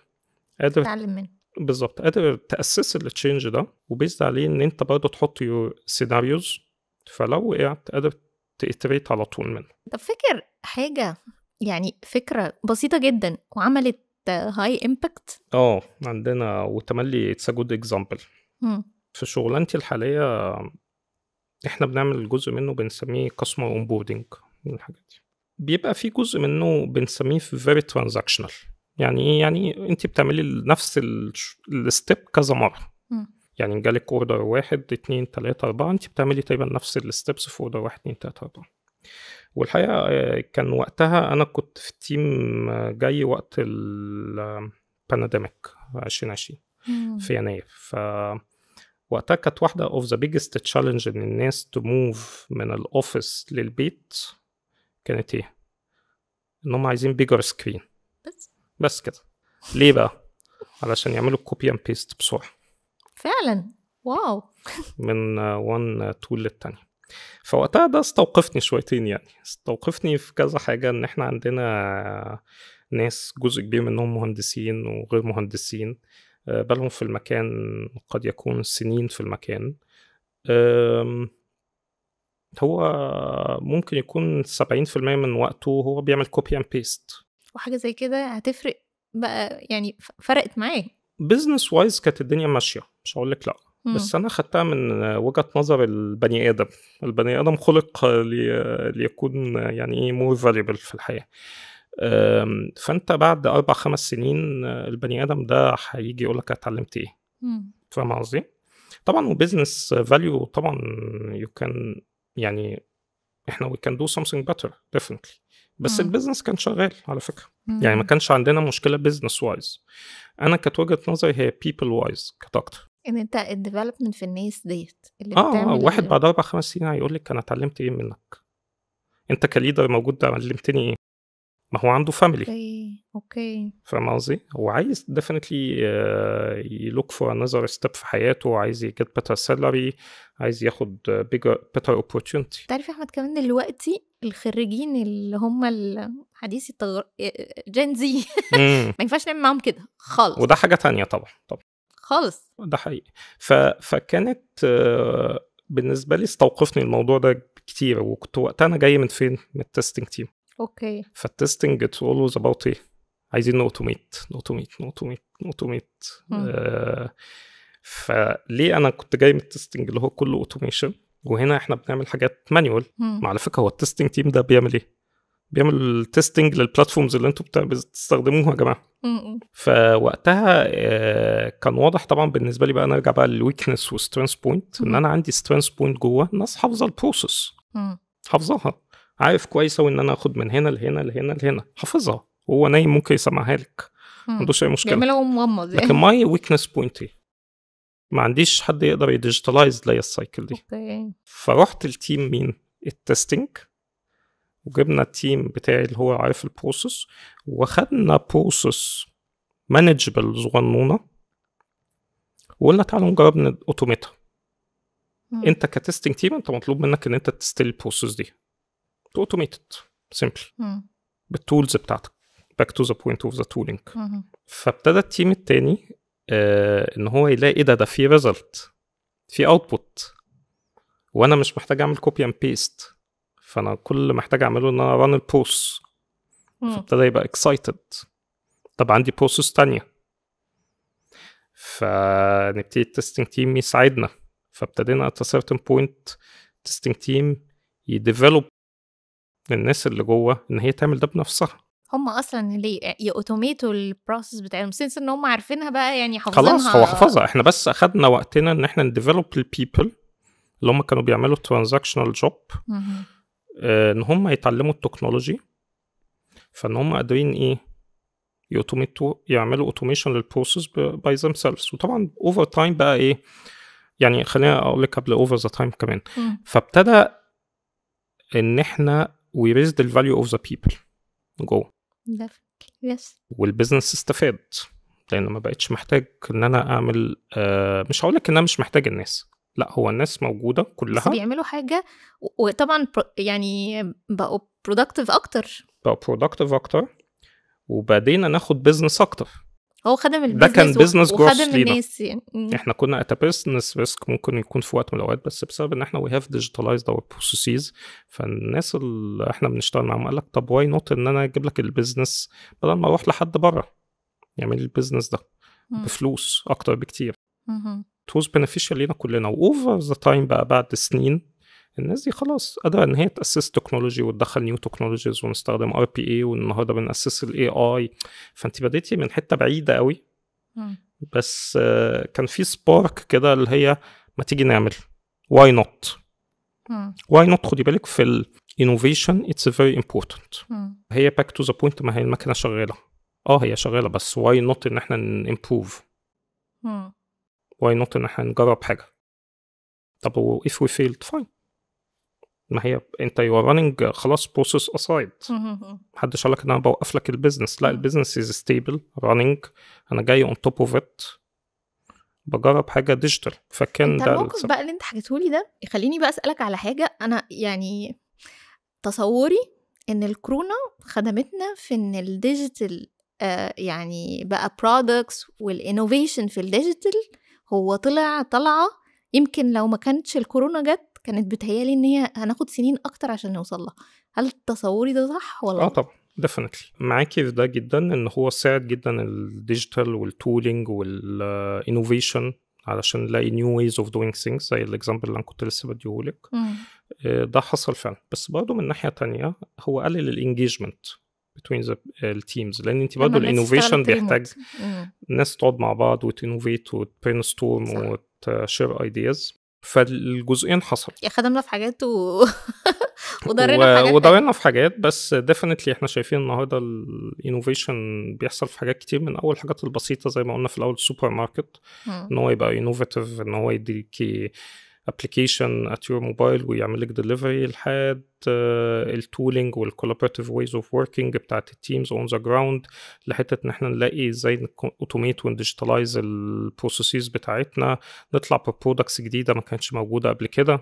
قادر تتعلم منه، بالظبط، قادر تأسس التشينج ده وبيزد عليه ان انت برضه تحط يور سيناريوز، فلو وقعت قادر تإتريت على طول منه. طب فكر حاجة يعني فكرة بسيطة جدا وعملت هاي امباكت. عندنا وتملي اتس جود اكزامبل في شغلانتي الحالية. احنا بنعمل جزء منه بنسميه كاستمر اونبوردنج. من الحاجات دي بيبقى في جزء منه بنسميه فيري ترانزاكشنال. يعني ايه؟ يعني انت بتعملي نفس الستيب كذا مره. يعني جالك اوردر 1 2 3 4، انت بتعملي تقريبا نفس الستبس في اوردر 1 2 3 4. والحقيقه كان وقتها انا كنت في تيم جاي وقت البانديميك 2020 في يناير. وقتها كانت واحده اوف ذا بيجست تشالنج ان الناس تموف من الاوفيس للبيت كانت ايه؟ انهم عايزين بيجر سكرين بس كده. ليه بقى؟ علشان يعملوا كوبي اند بيست بسرعه فعلا. واو. من وان تول للتاني. فوقتها ده استوقفني شويتين، يعني استوقفني في كذا حاجه. ان احنا عندنا ناس جزء كبير منهم مهندسين وغير مهندسين، بالهم في المكان قد يكون سنين في المكان. هو ممكن يكون 70% من وقته هو بيعمل كوبي اند بيست، وحاجه زي كده هتفرق بقى، يعني فرقت معاه بزنس وايز. كانت الدنيا ماشيه، مش هقول لك لا، بس انا خدتها من وجهه نظر البني ادم. البني ادم خلق ليكون يعني ايه مور فاليبل في الحياه. فانت بعد 4-5 سنين البني ادم ده هيجي يقول لك اتعلمت ايه. فاهم قصدي؟ طبعا وبزنس فاليو طبعا you can، يعني احنا we can do something better definitely. بس البيزنس كان شغال على فكره. يعني ما كانش عندنا مشكله بيزنس وايز. انا كانت وجهه نظري هي people وايز كانت اكتر. ان انت الديفلوبمنت في الناس ديت اللي بتعمل واحد بعد 4-5 سنين هيقول لك انا اتعلمت ايه منك، انت كليدر موجود ده علمتني ايه. ما هو عنده فاميلي. اوكي فاهم قصدي؟ هو عايز definitely يلوك فور another step في حياته، عايز يجيت better salary، عايز ياخد better opportunity. تعرف يا احمد كمان دلوقتي الخريجين اللي هم الحديث جين زي ما ينفعش نعمل معاهم كده خالص، وده حاجة تانية طبعا خالص. ده حقيقي. فكانت بالنسبة لي استوقفني الموضوع ده كتير. وكنت وقتها أنا جاي من فين؟ من التستنج تيم. اوكي. فالتستنج it's always about ايه؟ عايزين نوتوميت. فليه انا كنت جاي من التستنج اللي هو كله اوتوميشن، وهنا احنا بنعمل حاجات مانيوال. على فكره هو التستنج تيم ده بيعمل ايه؟ بيعمل تيستنج للبلاتفورمز اللي انتوا بتستخدموها يا جماعه. فوقتها كان واضح طبعا بالنسبه لي بقى. نرجع بقى للويكنس والسترينث بوينت. ان انا عندي سترينث بوينت جوه الناس حافظه البروسيس، حافظاها، عارف كويس قوي ان انا اخد من هنا لهنا لهنا لهنا، حافظها. هو نايم ممكن يسمعها لك، ما عندوش اي مشكله، بيعملوا مغمض. لكن ماي ويكنس بوينت ايه؟ ما عنديش حد يقدر يديجيتالايز لي السايكل دي. فرحت التيم مين؟ التستنج، وجبنا التيم بتاعي اللي هو عارف البروسيس، وخدنا بروسيس مانجبل صغنونه، وقلنا تعالوا نجرب اوتوميتها. انت كتستنج تيم انت مطلوب منك ان انت تستيل البروسيس دي اوتوميتد سيمبل بالتولز بتاعتك. back to the point of the tooling. فابتدى التيم التاني ان هو يلاقي ايه ده في ريزلت، في اوتبوت، وانا مش محتاج اعمل كوبي اند بيست. فانا كل اللي محتاج اعمله ان انا ران البروسس. فابتدى يبقى اكسايتد. طب عندي بروسس تانية، فنبتدي التستنج تيم يساعدنا. فابتدينا at a certain point testing team يديفلوب للناس اللي جوه ان هي تعمل ده بنفسها. هم اصلا اللي يأوتوميتوا البروسيس بتاعهم سنس ان هم عارفينها بقى يعني حافظينها. خلاص هو حفظها، احنا بس اخدنا وقتنا ان احنا نديفلوب البيبل اللي هم كانوا بيعملوا ترانزاكشنال جوب ان هم يتعلموا التكنولوجي، فان هم قادرين ايه يأوتوميتوا، يعملوا اوتوميشن للبروسيس باي ذيم سيلفز. وطبعا اوفر تايم بقى ايه يعني، خلينا اقول لك قبل اوفر ذا تايم كمان فابتدى ان احنا we raised the value of the people جوه والبيزنس استفاد، لان ما بقتش محتاج ان انا اعمل مش هقول لك ان انا مش محتاج الناس، لا هو الناس موجوده كلها بس بيعملوا حاجه، وطبعا يعني بقوا productive اكتر وبعدين ناخد بيزنس اكتر. هو خدم البيزنس، ده كان بيزنس وخدم الناس يعني. احنا كنا at a business risk ممكن يكون في وقت من الاوقات، بس بسبب ان احنا we have digitalized our processes، فالناس اللي احنا بنشتغل معاهم قال لك طب واي نوت ان انا اجيب لك البيزنس بدل ما اروح لحد بره يعمل لي البيزنس ده بفلوس اكتر بكتير. it was beneficial لينا كلنا. واوفر ذا تايم بقى بعد سنين الناس دي خلاص قادرة ان هي تأسس تكنولوجي وتدخل نيو تكنولوجيز، ونستخدم RPA، والنهارده بنأسس ال AI. فانت بديتي من حتة بعيدة قوي بس كان في سبارك كده اللي هي ما تيجي نعمل why not. خدي بالك في ال innovation it's very important. هي back to the point، ما هي المكنة شغالة هي شغالة بس why not ان احنا improve. why not ان احنا نجرب حاجة. طب if we failed fine، ما هي انت you are running خلاص process aside. محدش قالك ان انا بوقف لك البيزنس، لا البيزنس is stable running، انا جاي on top of it بجرب حاجة ديجيتال. فكان انت الموقف بقى اللي انت حكيتهولي ده يخليني بقى اسألك على حاجة. انا يعني تصوري ان الكورونا خدمتنا في ان الديجيتال يعني بقى products والانوفيشن في الديجيتال هو طلعة يمكن لو ما كانتش الكورونا جت كانت بتهيالي ان هي هناخد سنين اكتر عشان نوصل لها. هل تصوري ده صح ولا؟ طبعا definitely معاكي في ده جدا، ان هو ساعد جدا الديجيتال والتولينج والانوفيشن علشان نلاقي new ways of doing things زي الاكزامبل اللي انا كنت لسه بديهولك. ده حصل فعلا، بس برضه من ناحية تانية هو قلل الانجيجمنت between the teams، لان انت برضه الانوفيشن بيحتاج ناس تقعد مع بعض وتنوفيت وتبرينستورم وتشير ايدياز. فالجزئين حصل خدمنا في حاجات وضرنا في حاجات، بس definitely احنا شايفين النهارده الانوفيشن بيحصل في حاجات كتير، من اول حاجات البسيطه زي ما قلنا في الاول السوبر ماركت ان هو يبقى انوفيتيف، ان هو يديكي application at your mobile ويعمل لك delivery، لحد التولينج والcollaborative ways of working بتاعت التيمز on the ground، لحتة ان احنا نلاقي ازاي automate ونديجيتالايز البروسيسز بتاعتنا، نطلع ببرودكتس جديدة ما كانتش موجودة قبل كده.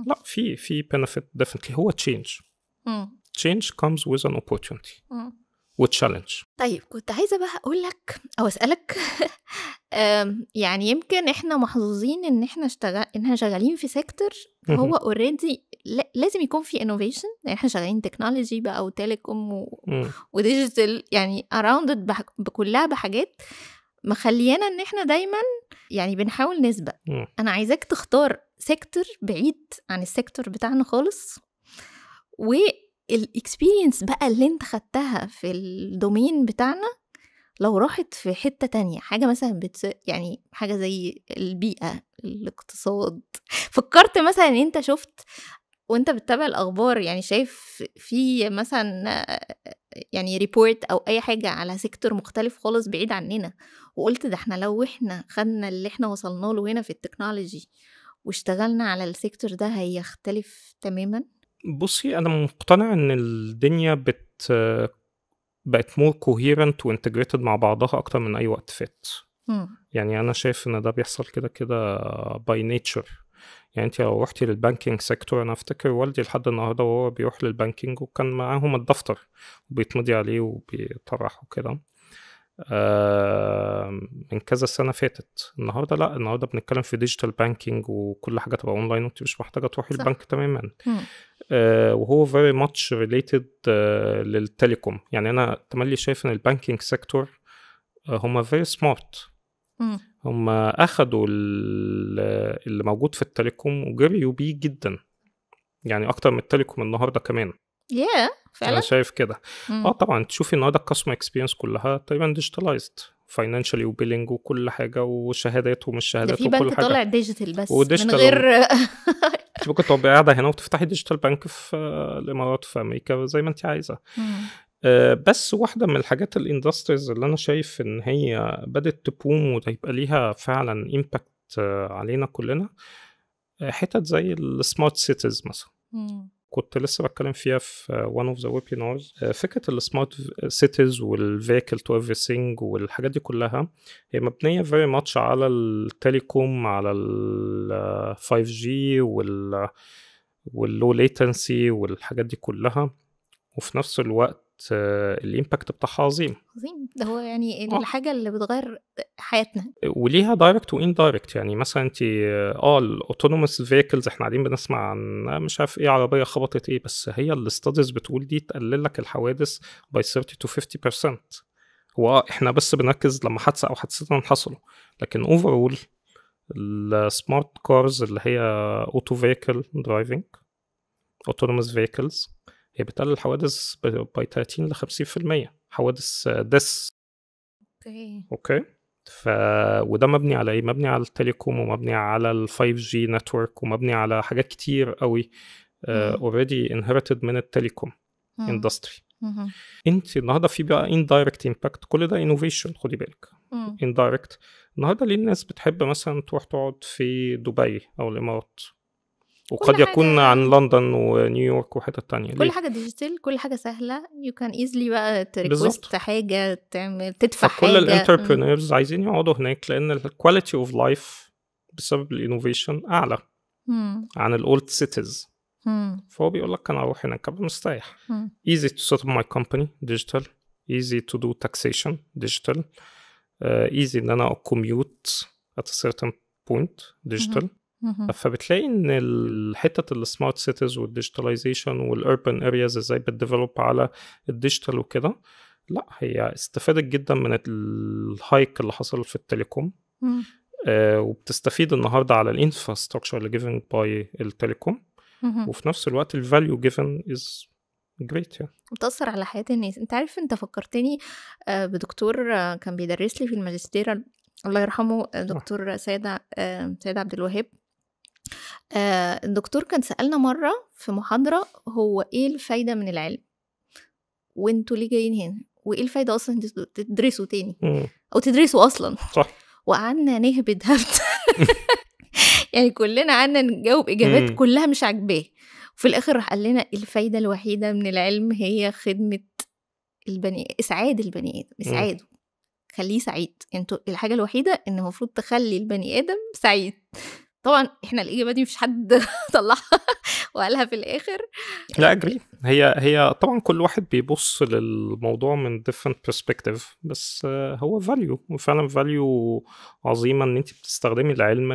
لا في benefit definitely. هو change comes with an opportunity وتشالنج. طيب كنت عايزة بقى أقول لك أو أسألك يعني يمكن إحنا محظوظين إن إحنا شغالين في سيكتور هو already لازم يكون في innovation، يعني إحنا شغالين تكنولوجي بقى وتيليكوم وديجيتال، يعني around بكلها بحاجات مخليانا إن إحنا دايما يعني بنحاول نسبق. أنا عايزاك تختار سيكتور بعيد عن السيكتور بتاعنا خالص، الاكسبيرينس بقى اللي انت خدتها في الدومين بتاعنا لو راحت في حتة تانية، حاجة مثلا يعني حاجة زي البيئة، الاقتصاد. فكرت مثلا ان انت شفت وانت بتتابع الاخبار، يعني شايف في مثلا يعني ريبورت او اي حاجة على سيكتور مختلف خالص بعيد عننا، وقلت ده احنا لو احنا خدنا اللي احنا وصلنا له هنا في التكنولوجي واشتغلنا على السيكتور ده هيختلف تماما؟ بصي انا مقتنع ان الدنيا بقت مور كوهيرنت وانتجريتد مع بعضها اكتر من اي وقت فات. يعني انا شايف ان ده بيحصل كده باي نيتشر. يعني انت لو رحتي للبانكينج سيكتور، انا افتكر والدي لحد النهارده وهو بيروح للبانكينج وكان معاهم الدفتر وبيتمضي عليه وبيطرح وكده من كذا سنة فاتت. النهاردة لا، النهاردة بنتكلم في ديجيتال بانكينج وكل حاجة تبقى اونلاين وانت مش محتاجة تروحي البنك تماما. وهو very much related للتليكوم. يعني أنا تملي شايف إن البانكينج سيكتور هم very smart. هم أخدوا اللي موجود في التليكوم وجريوا بيه جدا، يعني أكتر من التليكوم النهاردة كمان. فعلا انا شايف كده. طبعا تشوفي النهارده الكاستمر اكسبيرينس كلها تقريبا ديجيتالايزد، فاينانشالي وبيلينج وكل حاجه، وشهادات ومش شهادات وكل حاجه. في بنك طالع ديجيتال بس من غير انت ممكن تبقي قاعده هنا وتفتحي ديجيتال بنك في الامارات، في امريكا، زي ما انت عايزه. بس واحده من الحاجات الاندستريز اللي انا شايف ان هي بدات تبوم وتبقى ليها فعلا امباكت علينا كلنا، حتت زي السمارت سيتيز مثلا. كنت لسه بتكلم فيها في one of the webinars. فكرة السمارت سيتيز والفيكل تو everything والحاجات دي كلها هي مبنية very much على التليكوم، على ال 5G واللو latency والحاجات دي كلها، وفي نفس الوقت الامباكت بتاعها عظيم. ده هو يعني الحاجه اللي بتغير حياتنا، وليها دايركت واندايركت. يعني مثلا انت الاوتونوموس فيكلز احنا قاعدين بنسمع عن مش عارف ايه عربيه خبطت ايه، بس هي الاستاديز بتقول دي تقلل لك الحوادث by 30 to 50%. هو احنا بس بنركز لما حادثه او حادثتين حصلوا، لكن اوفرول السمارت كارز اللي هي اوتو فيكل درايفنج، اوتونوموس فيكلز، هي بتقلل الحوادث by 30 ل 50% حوادث دس. اوكي. وده مبني على ايه؟ مبني على التليكوم، ومبني على ال 5G نتورك، ومبني على حاجات كتير قوي already inherited من التليكوم اندستري. انت النهارده في بقى indirect impact، كل ده innovation، خدي بالك. indirect النهارده ليه الناس بتحب مثلا تروح تقعد في دبي او الامارات، وقد يكون عن لندن ونيويورك وحتت تانية؟ كل حاجة ديجيتال، كل حاجة سهلة، you can easily بقى تريكوست حاجة، تدفع حاجة. كل الانتربرينورز عايزين يقعدوا هناك لأن الكواليتي اوف لايف بسبب الانوفيشن أعلى عن الأولد سيتيز. فهو بيقول لك أنا أروح هناك أبقى مستريح. easy to set up my company digital, easy to do taxation digital, easy إن أنا commute at a certain point digital. فبتلاقي ان الحته السمارت سيتيز والديجيتاليزيشن والاربن ارياز ازاي بتديفلوب على الديجيتال وكده، لا هي استفادت جدا من الهايك اللي حصل في التليكوم. وبتستفيد النهارده على الانفراستراكشر اللي جيفن باي التليكوم، وفي نفس الوقت الفاليو جيفن از جريت يعني، بتأثر على حياة الناس. انت عارف، انت فكرتني بدكتور كان بيدرس لي في الماجستير، الله يرحمه، دكتور سيد عبد الوهاب. الدكتور كان سألنا مرة في محاضرة، هو ايه الفايدة من العلم، وانتوا ليه جايين هنا، وايه الفايدة اصلا تدرسوا تاني او تدرسوا اصلا؟ صح. وقعدنا نهبد هبد يعني كلنا قعدنا نجاوب اجابات كلها مش عاجباه، وفي الاخر راح قال لنا الفايدة الوحيدة من العلم هي خدمة اسعاد البني ادم، اسعاده، خليه سعيد. انتوا الحاجة الوحيدة ان المفروض تخلي البني ادم سعيد. طبعا احنا الاجابه دي مفيش حد طلعها وقالها في الاخر. لا اجري، هي طبعا كل واحد بيبص للموضوع من different perspective، بس هو value، وفعلا value عظيمه ان انت بتستخدمي العلم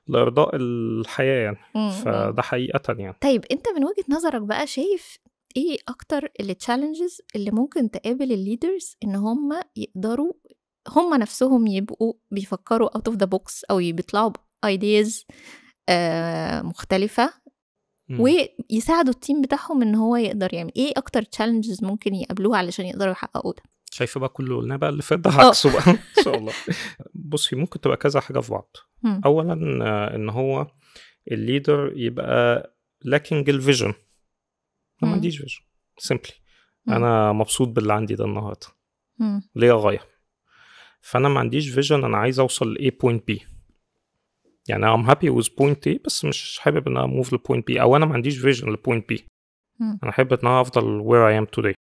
لارضاء الحياه يعني. فده حقيقه يعني. طيب انت من وجهه نظرك بقى شايف ايه اكتر التشالنجز اللي ممكن تقابل الليدرز ان هم يقدروا هم نفسهم يبقوا بيفكروا out of the box او بيطلعوا ideas مختلفة ويساعدوا التيم بتاعهم ان هو يقدر يعمل ايه؟ اكتر challenges ممكن يقابلوها علشان يقدروا يحققوا ده؟ شايفه بقى كله قلنا بقى اللي فات ده عكسه بقى ان شاء الله. بصي، ممكن تبقى كذا حاجه في بعض. اولا ان هو الليدر يبقى lacking الفيجن. ما عنديش فيجن simply، انا مبسوط باللي عندي ده النهارده، ليه غايه، فانا ما عنديش فيجن، انا عايز اوصل ل A point B. يعني I'm happy with point A بس مش حابب ان انا move ل point B، او انا ما عنديش vision ل point B. انا حابب ان انا افضل where I am today.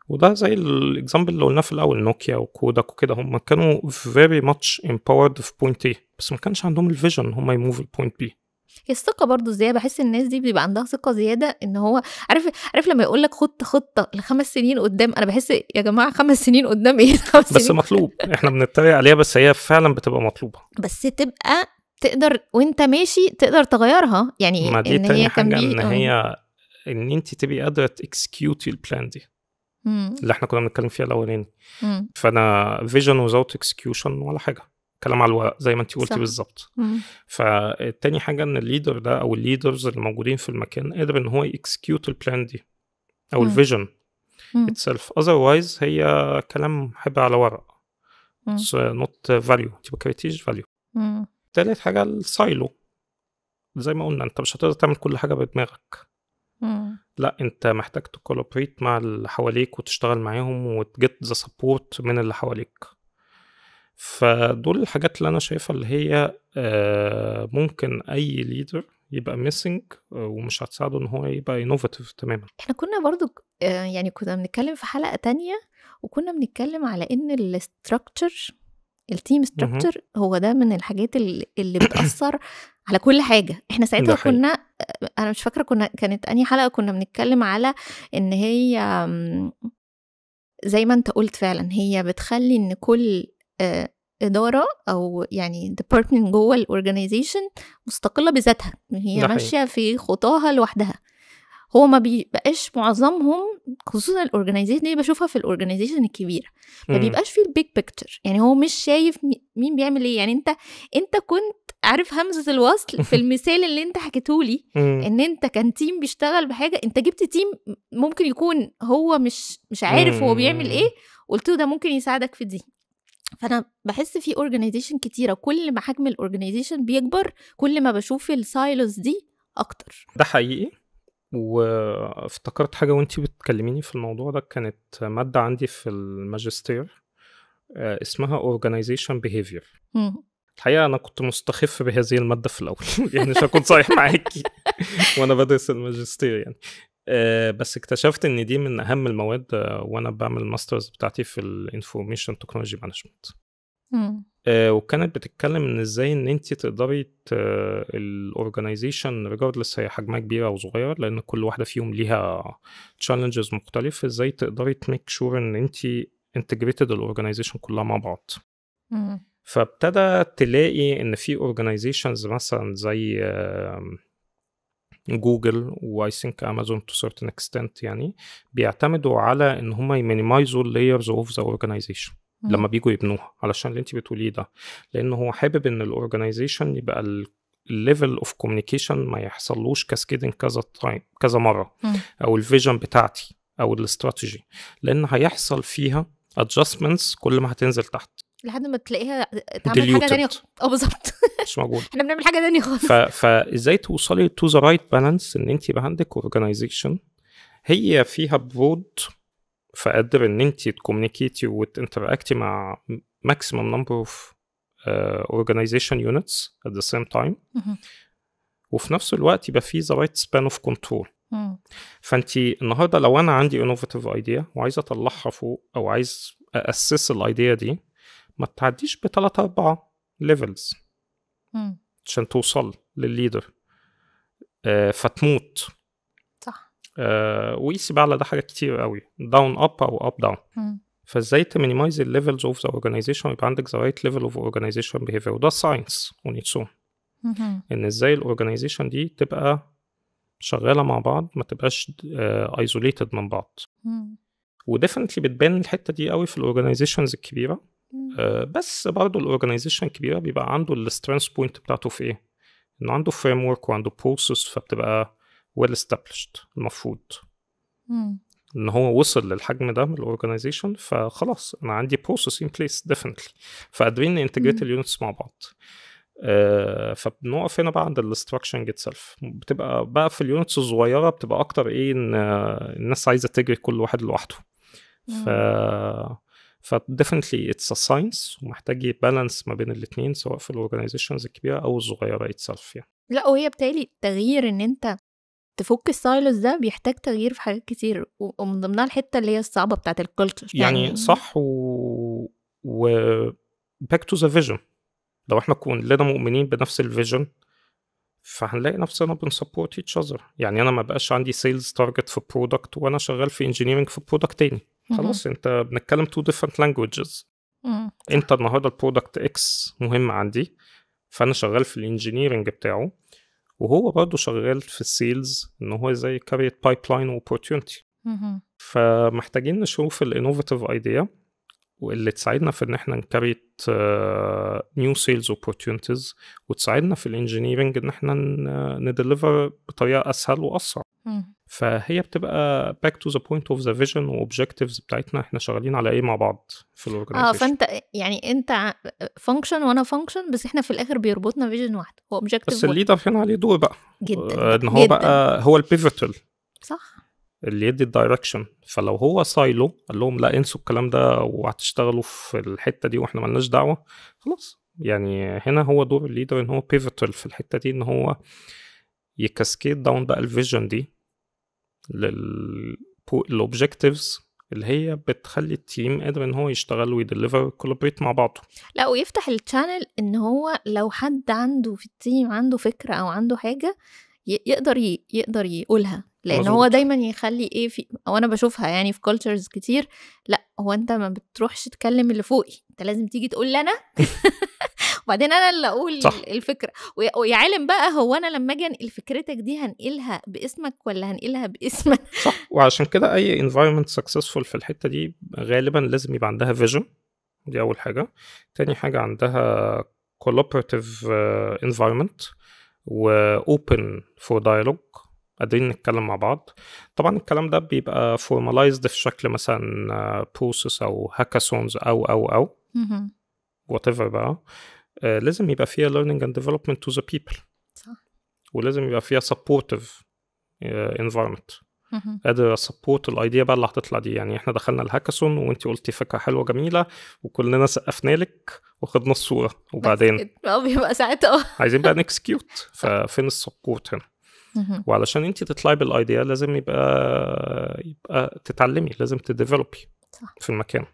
وده زي الاكزامبل اللي قلناه في الاول، نوكيا وكوداك وكده، هم كانوا very much empowered في point A بس ما كانش عندهم الفيجن هم يموف ل point B. الثقه برضو زياده، بحس الناس دي بيبقى عندها ثقه زياده ان هو عارف لما يقول لك خطه ل5 سنين قدام، انا بحس يا جماعه 5 سنين قدام ايه؟ 5 سنين بس مطلوب. احنا بنتريق عليها بس هي فعلا بتبقى مطلوبه، بس تبقى تقدر وانت ماشي تقدر تغيرها يعني. ما دي ان هي حاجه ان هي ان انت تبقي قادره تكسكيوتي البلان دي اللي احنا كنا بنتكلم فيها الاولاني. فانا فيجن without execution ولا حاجه. كلام على الورق زي ما انت قلتي بالظبط. فالتاني حاجه ان الليدر ده او الليدرز اللي موجودين في المكان قادر ان هو يكسكيوت البلان دي او الفيجن itself. otherwise هي كلام حب على ورق. It's not value. انت ما كريتيش value. تالت حاجه السايلو، زي ما قلنا انت مش هتقدر تعمل كل حاجه بدماغك. لا انت محتاج تكولابريت مع اللي حواليك وتشتغل معاهم وتجت ذا سبورت من اللي حواليك. فدول الحاجات اللي انا شايفها اللي هي ممكن اي ليدر يبقى ميسنج ومش هتساعده ان هو يبقى انوفاتيف تماما. احنا كنا برضو يعني كنا بنتكلم في حلقة تانية وكنا بنتكلم على ان الستراكتشر التيم ستراكتشر هو ده من الحاجات اللي بتأثر على كل حاجة. احنا ساعتها كنا انا مش فاكرة كانت انهي حلقة كنا بنتكلم على ان هي زي ما انت قلت فعلا هي بتخلي ان كل إدارة أو يعني department جوه الأورجانيزيشن مستقلة بذاتها، هي ماشية في خطاها لوحدها. هو ما بيبقاش معظمهم خصوصا الأورجانيزيشن دي بشوفها في الأورجانيزيشن الكبيرة ما بيبقاش فيه البيج بيكتشر. يعني هو مش شايف مين بيعمل ايه. يعني انت كنت عارف همزة الوصل في المثال اللي انت حكيتهولي ان انت كان تيم بيشتغل بحاجة، انت جبت تيم ممكن يكون هو مش عارف هو بيعمل ايه، قلت له ده ممكن يساعدك في دي. فانا بحس في اورجانيزيشن كتيره كل ما حجم الاورجانيزيشن بيكبر كل ما بشوف السايلوز دي اكتر. ده حقيقي. وافتكرت حاجه وانتي بتكلميني في الموضوع ده، كانت ماده عندي في الماجستير اسمها organization behavior. الحقيقه انا كنت مستخف بهذه الماده في الاول يعني مش هكون صريح معاكي وانا بدرس الماجستير يعني. بس اكتشفت ان دي من اهم المواد وانا بعمل الماسترز بتاعتي في الانفورميشن تكنولوجي مانجمنت. وكانت بتتكلم ان ازاي ان انت تقدري الاورجانيزيشن ريجاردلس هي حجمها كبير او صغير لان كل واحده فيهم ليها تشالنجز مختلف، ازاي تقدري تميك شور ان انت انتجريتد الاورجانيزيشن كلها مع بعض. فابتدى تلاقي ان في اورجانيزيشنز مثلا زي جوجل واي ثينك امازون تو سيرتن اكستنت يعني بيعتمدوا على ان هم يمينيمايزوا اللايرز اوف ذا اورجانيزيشن لما بيجوا يبنوها، علشان اللي انت بتقوليه ده، لان هو حابب ان الاورجانيزيشن يبقى الليفل اوف كوميونيكيشن ما يحصلوش كاسكيدنج كذا مره او الفيجن بتاعتي او الاستراتيجي، لان هيحصل فيها ادجستمنتس كل ما هتنزل تحت لحد ما تلاقيها تعمل حاجه ثانيه. بالظبط مش موجود. احنا بنعمل حاجه ثانيه خالص. فازاي توصلي تو ذا رايت بالانس ان انت يبقى عندك اورجانيزيشن هي فيها برود فقدر ان انت تكوميونيكيتي وتنتراكتي مع maximum number of organization units at the same time وفي نفس الوقت يبقى فيه the right span of control. فانت النهارده لو انا عندي innovative idea وعايز اطلعها فوق او عايز اسس الايديا دي ما تعديش ب3-4 levels عشان توصل للليدر فتموت. صح. ويسيب على ده حاجات كتير قوي داون اب او اب داون. فازاي تمينيمايز الليفلز اوف ذا اورجانيزيشن ويبقى عندك ذا رايت ليفل اوف اورجانيزيشن بيهيفير، وده ساينس اون اتس اون. ان ازاي الاورجانيزيشن دي تبقى شغاله مع بعض ما تبقاش ايزوليتد من بعض. وديفنتلي بتبان الحته دي قوي في الاورجانيزيشنز الكبيره. بس برضه الاورجانيزيشن الكبيره بيبقى عنده السترينث بوينت بتاعته في ايه؟ انه عنده فريم ورك وعنده بروسيس فبتبقى well established. المفروض ان هو وصل للحجم ده من الاورجانيزيشن فخلاص انا عندي بروسيس ان بليس ديفينتلي فقادرين انتجريت اليونتس مع بعض. فبنقف هنا بقى عند الاستراكشنج اتسلف. بتبقى بقى في اليونتس الصغيره بتبقى اكتر ايه ان الناس عايزه تجري كل واحد لوحده. فديفينتلي اتس ا ساينس ومحتاج يبالانس ما بين الاثنين سواء في الاورجانيزيشنز الكبيره او الصغيره اتسلف يعني. لا وهي بالتالي تغيير ان انت تفك السايلوس ده بيحتاج تغيير في حاجات كتير ومن ضمنها الحته اللي هي الصعبه بتاعه الكالتشر يعني صح. back to the vision. لو احنا كلنا مؤمنين بنفس الفيجن فهنلاقي نفسنا بنسبورت each other. يعني انا ما بقاش عندي سيلز تارجت في برودكت وانا شغال في انجينيرنج في برودكت تاني. خلاص انت بنتكلم two different languages. انت النهارده البرودكت اكس مهم عندي فانا شغال في الانجينيرنج بتاعه وهو برضه شغال في السيلز ان هو زي كاريت بايب لاين واوبورتيونتي. فمحتاجين نشوف الانوفيتيف ايديا واللي تساعدنا في ان احنا نكريت نيو سيلز اوبورتيونيتيز، وتساعدنا في الانجينيرنج ان احنا نديليفر بطريقه اسهل واسرع. فهي بتبقى back to the point of the vision وobjectives بتاعتنا، احنا شغالين على ايه مع بعض في الاورجانيزيشن. فانت يعني انت فانكشن وانا فانكشن، بس احنا في الاخر بيربطنا فيجن واحد هو objective. بس الليدر هنا عليه دور بقى جدا ان هو جداً. بقى هو البيفوتال، صح، اللي يدي الدايركشن. فلو هو سايلو قال لهم لا انسوا الكلام ده وهتشتغلوا في الحته دي واحنا مالناش دعوه، خلاص. يعني هنا هو دور الليدر ان هو بيفوتال في الحته دي، ان هو يكاسكيد داون بقى الفيجن دي للأوبجكتيفز اللي هي بتخلي التيم قادر ان هو يشتغل ويدليفر كولابريت مع بعضه. لا، ويفتح الشانل ان هو لو حد عنده في التيم عنده فكرة او عنده حاجة يقدر يقولها، لان مزبوط. هو دايما يخلي ايه في، او انا بشوفها يعني في كولتشرز كتير، لا هو انت ما بتروحش تكلم اللي فوقي، انت لازم تيجي تقول لي انا وبعدين انا اللي اقول صح. الفكره. ويا عالم بقى، هو انا لما اجي انقل فكرتك دي هنقلها باسمك ولا هنقلها باسمك؟ صح. وعشان كده اي environment successful في الحته دي غالبا لازم يبقى عندها vision، دي اول حاجه. تاني حاجه عندها collaborative environment و open for dialogue، قادرين نتكلم مع بعض. طبعا الكلام ده بيبقى formalized في شكل مثلا process او hackathons او whatever بقى. لازم يبقى فيها learning and development to the people. صح. ولازم يبقى فيها supportive environment، قادر support الايديا بقى اللي هتطلع دي. يعني احنا دخلنا الهاكاثون وانتي قلتي فكرة حلوة جميلة وكلنا سقفنا لك وخدنا الصورة، وبعدين بيبقى ساعتها عايزين بقى نكسكيوت. ففين السبورت هنا؟ وعلشان انتي تطلعي بالايديا لازم يبقى تتعلمي، لازم تديفلوبي في المكان.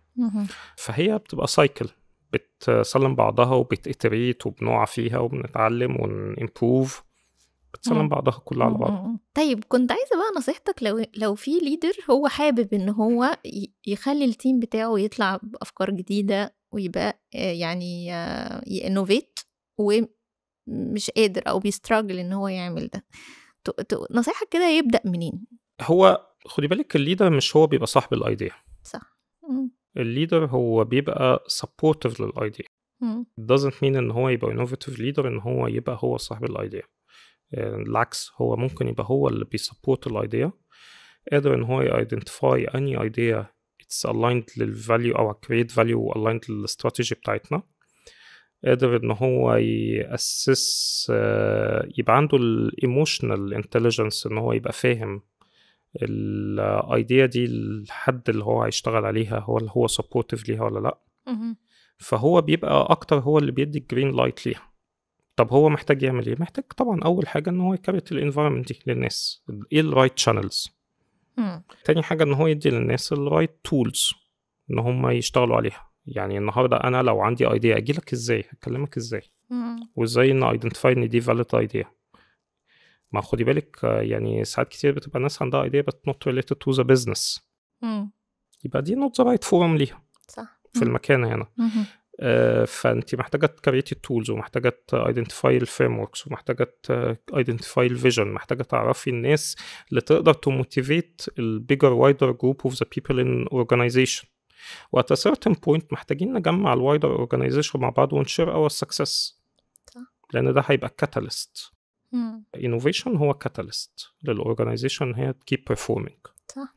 فهي بتبقى سايكل بتسلم بعضها وبتإتريت وبنوع فيها وبنتعلم ونimprove، بتسلم بعضها كلها على بعض. طيب كنت عايزة بقى نصيحتك، لو في ليدر هو حابب ان هو يخلي التيم بتاعه يطلع بأفكار جديدة ويبقى يعني ينوفيت ومش قادر او بيستراجل ان هو يعمل ده، نصيحة كده يبدأ منين؟ هو خدي بالك الليدر مش هو بيبقى صاحب الايديا، صح. الليدر هو بيبقى supportive للايديا. it doesn't mean ان هو يبقى innovative leader ان هو يبقى هو صاحب الايديا. العكس، هو ممكن يبقى هو اللي بيسبورت الايديا، قادر ان هو identify any idea it's aligned للفاليو او create value aligned للاستراتيجي بتاعتنا، قادر ان هو يأسس، يبقى عنده الايموشنال انتليجنس ان هو يبقى فاهم الايديا دي الحد اللي هو هيشتغل عليها هو سبورتيف ليها ولا لا. فهو بيبقى اكتر هو اللي بيدي الجرين لايت ليها. طب هو محتاج يعمل ايه؟ محتاج طبعا اول حاجه ان هو يكريت الانفايرمنت دي للناس، ايه الرايت شانلز. تاني حاجه ان هو يدي للناس الرايت تولز ان هم يشتغلوا عليها. يعني النهارده انا لو عندي ايديا اجيلك ازاي، هكلمك ازاي، وازاي ان ايدنتيفاي ان دي فاليد ايديا. ما خدي بالك يعني ساعات كتير بتبقى الناس عندها ايديا but not related to the business، يبقى دي not the right forum ليها. صح. في المكان هنا. فانت محتاجه تكريتي التولز، ومحتاجه ايدنتيفاي الفريم وركس، ومحتاجه ايدنتيفاي الفيجن، محتاجه تعرفي الناس اللي تقدر تموتيفيت البيجر وايدر جروب اوف ذا بيبل ان اورجانيزيشن. وات ا سيرتن بوينت محتاجين نجمع الوايدر اورجانيزيشن مع بعض ونشير اور سكسس، لان ده هيبقى كاتاليست. انوفيشن هو كاتاليست للاورجانيزيشن، هي تكيب بيرفورمينج. صح.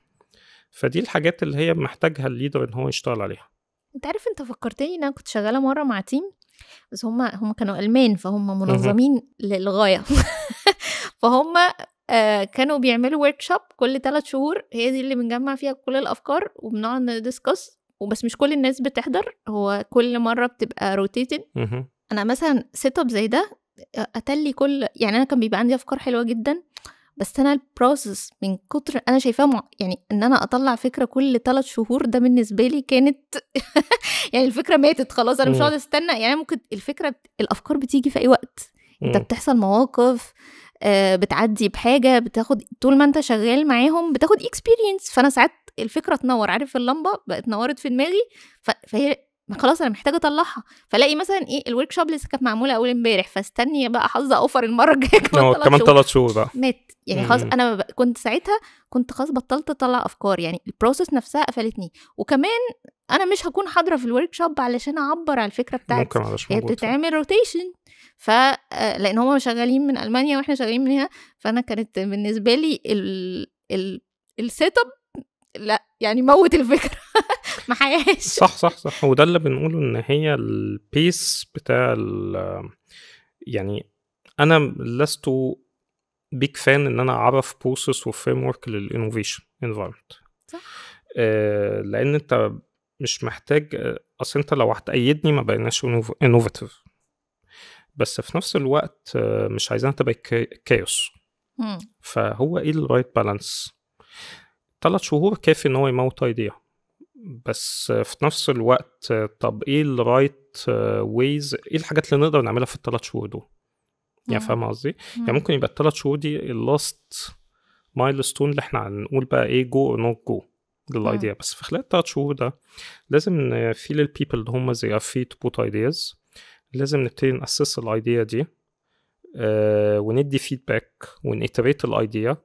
فدي الحاجات اللي هي محتاجها الليدر ان هو يشتغل عليها. انت عارف، انت فكرتني ان انا كنت شغاله مره مع تيم، بس هم كانوا ألمان، فهم منظمين للغايه. فهم كانوا بيعملوا ورك شوب كل 3 شهور، هي دي اللي بنجمع فيها كل الافكار وبنقعد ندسكس، وبس مش كل الناس بتحضر، هو كل مره بتبقى روتيتد. انا مثلا سيت اب زي ده اتلي يعني انا كان بيبقى عندي افكار حلوه جدا، بس انا البروسس من كتر انا شايفاه يعني ان انا اطلع فكره كل 3 شهور ده بالنسبه لي كانت يعني الفكره ماتت خلاص، انا مش هقعد استنى. يعني ممكن الافكار بتيجي في اي وقت، انت بتحصل مواقف، بتعدي بحاجه، بتاخد طول ما انت شغال معاهم بتاخد اكسبيرينس. فانا ساعات الفكره تنور، عارف اللمبه بقت نورت في دماغي، فهي خلاص انا محتاجه اطلعها. فلاقي مثلا ايه الورك شوب لسه كانت معموله اول امبارح، فاستني بقى حظ اوفر المره الجايه كمان 3 شهور بقى مات. يعني خلاص انا كنت ساعتها خلاص بطلت اطلع افكار، يعني البروسيس نفسها قفلتني. وكمان انا مش هكون حاضره في الورك شوب علشان اعبر على الفكره بتاعتي. هي بتتعمل روتيشن، لان هم شغالين من المانيا واحنا شغالين من هنا، فانا كانت بالنسبه لي السيت اب لا يعني موت الفكره ما حياش. صح وده اللي بنقوله ان هي البيس بتاع يعني انا لست بيك فان ان انا اعرف بروسيس وفريم ورك للانوفيشن انفايرمنت، لان انت مش محتاج. اصل انت لو هتأيدني ما بقيناش انوفاتيف، بس في نفس الوقت مش عايزين تبقى كايوس. فهو ايه الرايت بالانس؟ 3 شهور كافي ان هو يموت ايديا، بس في نفس الوقت طب ايه الرايت ويز، ايه الحاجات اللي نقدر نعملها في ال3 شهور دول؟ يعني فاهم قصدي؟ يعني ممكن يبقى ال3 شهور دي اللاست مايلستون اللي احنا هنقول بقى ايه جو نوت جو للايديا، بس في خلال 3 شهور ده لازم نفيل البيبل اللي هم زي free to put ideas، لازم نبتدي نأسس الايديا دي وندي فيدباك ونيتريت الايديا،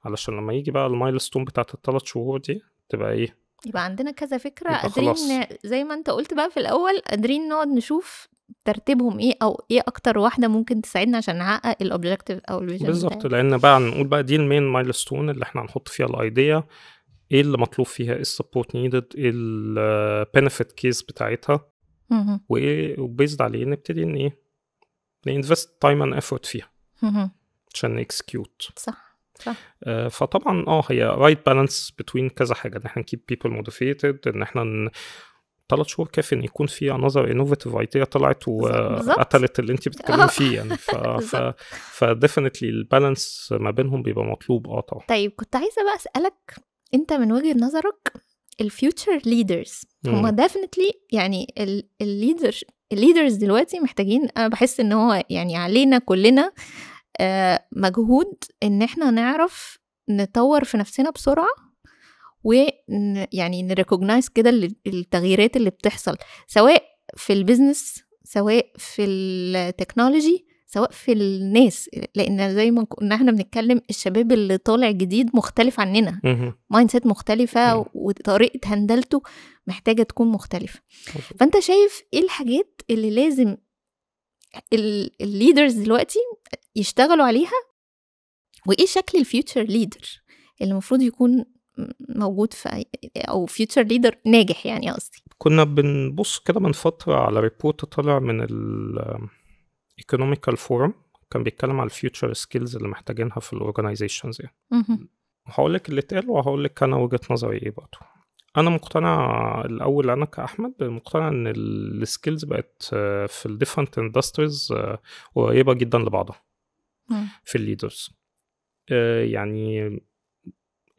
علشان لما يجي بقى المايلستون بتاعت ال3 شهور دي تبقى ايه، يبقى عندنا كذا فكره قادرين زي ما انت قلت بقى في الاول، قادرين نقعد نشوف ترتيبهم ايه او ايه اكتر واحده ممكن تساعدنا عشان نحقق الاوبجكتيف او الفيجن بالظبط. لان بقى نقول بقى دي المين مايلستون اللي احنا هنحط فيها الايديا، ايه اللي مطلوب فيها، ايه السبورت نيدد، ايه البنفيت كيس بتاعتها، وايه وبيزد عليه نبتدي ان ايه نinvest time and effort فيها عشان نكسكيوت. صح. فطبعا هي right balance between كذا حاجه، ان احنا keep people motivated، ان احنا 3 شهور كافي ان يكون في another innovative idea طلعت وقتلت اللي انت بتتكلمي فيه يعني. فديفينتلي البالانس ما بينهم بيبقى مطلوب. طبعا. طيب كنت عايزه بقى اسالك انت من وجهه نظرك الفيوتشر ليدرز هم ديفينتلي يعني الليدرز دلوقتي محتاجين، انا بحس ان هو يعني علينا كلنا مجهود ان احنا نعرف نطور في نفسنا بسرعه، ويعني نريكوجنايز كده التغييرات اللي بتحصل سواء في البيزنس سواء في التكنولوجي سواء في الناس، لان زي ما كنا احنا بنتكلم الشباب اللي طالع جديد مختلف عننا، مايند سيت مختلفه وطريقه هندلته محتاجه تكون مختلفه. فانت شايف ايه الحاجات اللي لازم الليدرز دلوقتي يشتغلوا عليها، وايه شكل الفيوتشر ليدر اللي المفروض يكون موجود في او فيوتشر ليدر ناجح يعني؟ قصدي كنا بنبص كده من فتره على ريبورت طلع من ايكونوميكال فورم كان بيتكلم على الفيوتشر سكيلز اللي محتاجينها في الاورجنايزيشنز يعني. وهقول لك اللي اتقال وهقول لك انا وجهه نظري ايه برضه. انا مقتنع الاول، انا كاحمد مقتنع ان السكيلز بقت في الديفرنت اندستريز قريبه جدا لبعضها في الليدرز. يعني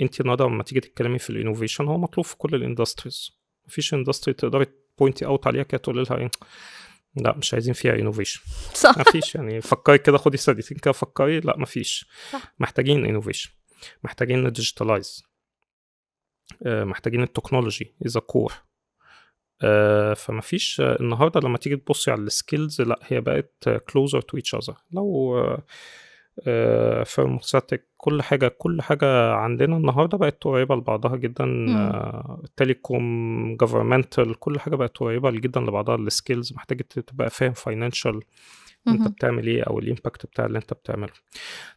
انت النهارده لما تيجي تتكلمي في الانوفيشن هو مطلوب في كل الاندستريز، مفيش اندستري تقدري بوينتي اوت عليها كده تقول لها ايه لا مش عايزين فيها انوفيشن، مفيش. يعني فكري كده، خدي سنتين كده فكري، لا مفيش. محتاجين انوفيشن، محتاجين ديجيتالايز، محتاجين التكنولوجي إذا كور. فمفيش النهارده لما تيجي تبصي على السكيلز لا هي بقت closer to each other. لو فارماسيوتيك كل حاجة عندنا النهارده بقت قريبة لبعضها جدا. تيليكوم، جوفرمنتال، كل حاجة بقت قريبة جدا لبعضها. السكيلز محتاجة تبقى فاهم فاينانشال انت بتعمل ايه او الامباكت بتاع اللي انت بتعمله.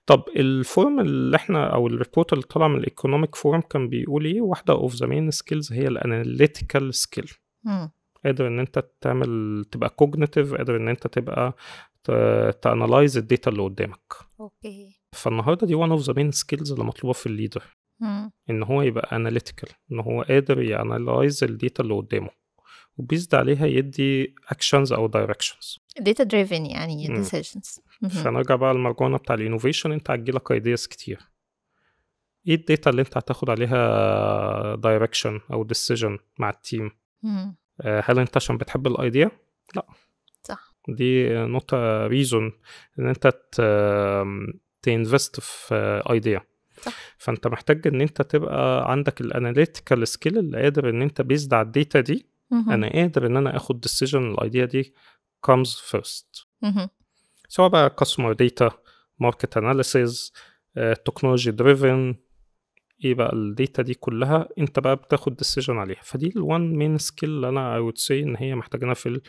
طب الفورم اللي احنا او الريبورت اللي طلع من الايكونوميك فورم كان بيقول ايه؟ واحده اوف ذا مين سكيلز هي الاناليتيكال سكيل. قادر ان انت تعمل تبقى كوجنيتيف، قادر ان انت تبقى تانالايز الداتا اللي قدامك. اوكي. فالنهارده دي وان اوف ذا مين سكيلز اللي مطلوبه في الليدر، ان هو يبقى اناليتيكال، ان هو قادر يانالايز الداتا اللي قدامه وبيزد عليها يدي اكشنز او دايركشنز. data driven يعني decisions. فنرجع بقى للمرجوعة بتاع الانوفيشن. انت هتجيلك ايدياز كتير، ايه الداتا اللي انت هتاخد عليها دايركشن او ديسيجن مع التيم؟ هل انت عشان بتحب الايديا؟ لا. صح. دي نوت ريزون ان انت تنفست في ايديا. فانت محتاج ان انت تبقى عندك الاناليتيكال سكيل اللي قادر ان انت بيزد على الداتا دي انا قادر ان انا اخد ديسيجن الايديا دي comes first. سواء بقى customer data, market analysis, technology driven, ايه بقى الداتا دي كلها انت بقى بتاخد ديسيجن عليها. فدي الوان مين سكيل اللي انا I would say ان هي محتاجينها في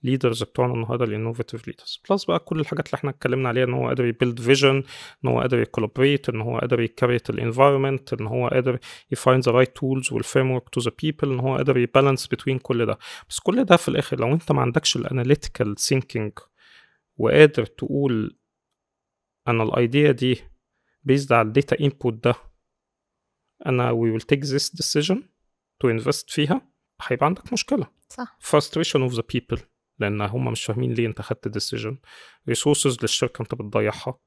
الليدرز بتوعنا النهارده، الانوفيتيف ليدرز. بلس بقى كل الحاجات اللي احنا اتكلمنا عليها، ان هو قادر يبيلد فيجن، ان هو قادر يكولابريت، ان هو قادر يكريت الانفايرمنت، ان هو قادر يفايند ذا رايت تولز والفريم ورك تو ذا بيبل، ان هو قادر يبالانس بين كل ده. بس كل ده في الاخر لو انت ما عندكش الاناليتيكال ثينكينج وقادر تقول انا الايديا دي بيزد على الداتا انبوت ده انا we will take this decision to invest فيها، هيبقى عندك مشكلة. صح. frustration of the people لأن هم مش فاهمين ليه أنت خدت decision. resources للشركة أنت بتضيعها،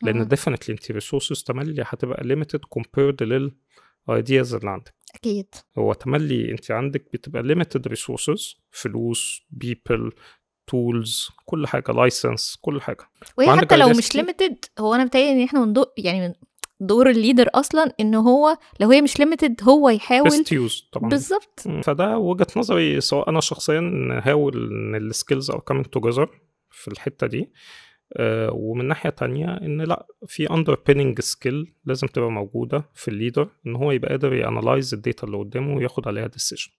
لأن definitely أنت resources تملي هتبقى limited compared لل ideas اللي عندك. أكيد. هو تملي أنت عندك بتبقى limited resources، فلوس، people، tools، كل حاجة، license، كل حاجة. وهي حتى لو مش limited، هو أنا بتهيألي إن إحنا يعني دور الليدر اصلا ان هو لو هي مش ليميتد هو يحاول best use طبعا. بالظبط. فده وجهة نظري، سواء انا شخصيا نحاول ان السكيلز او coming together في الحتة دي، ومن ناحية تانية ان لا، في underpinning skill لازم تبقى موجودة في الليدر، ان هو يبقى قادر يانالايز الداتا اللي قدامه وياخد عليها decision.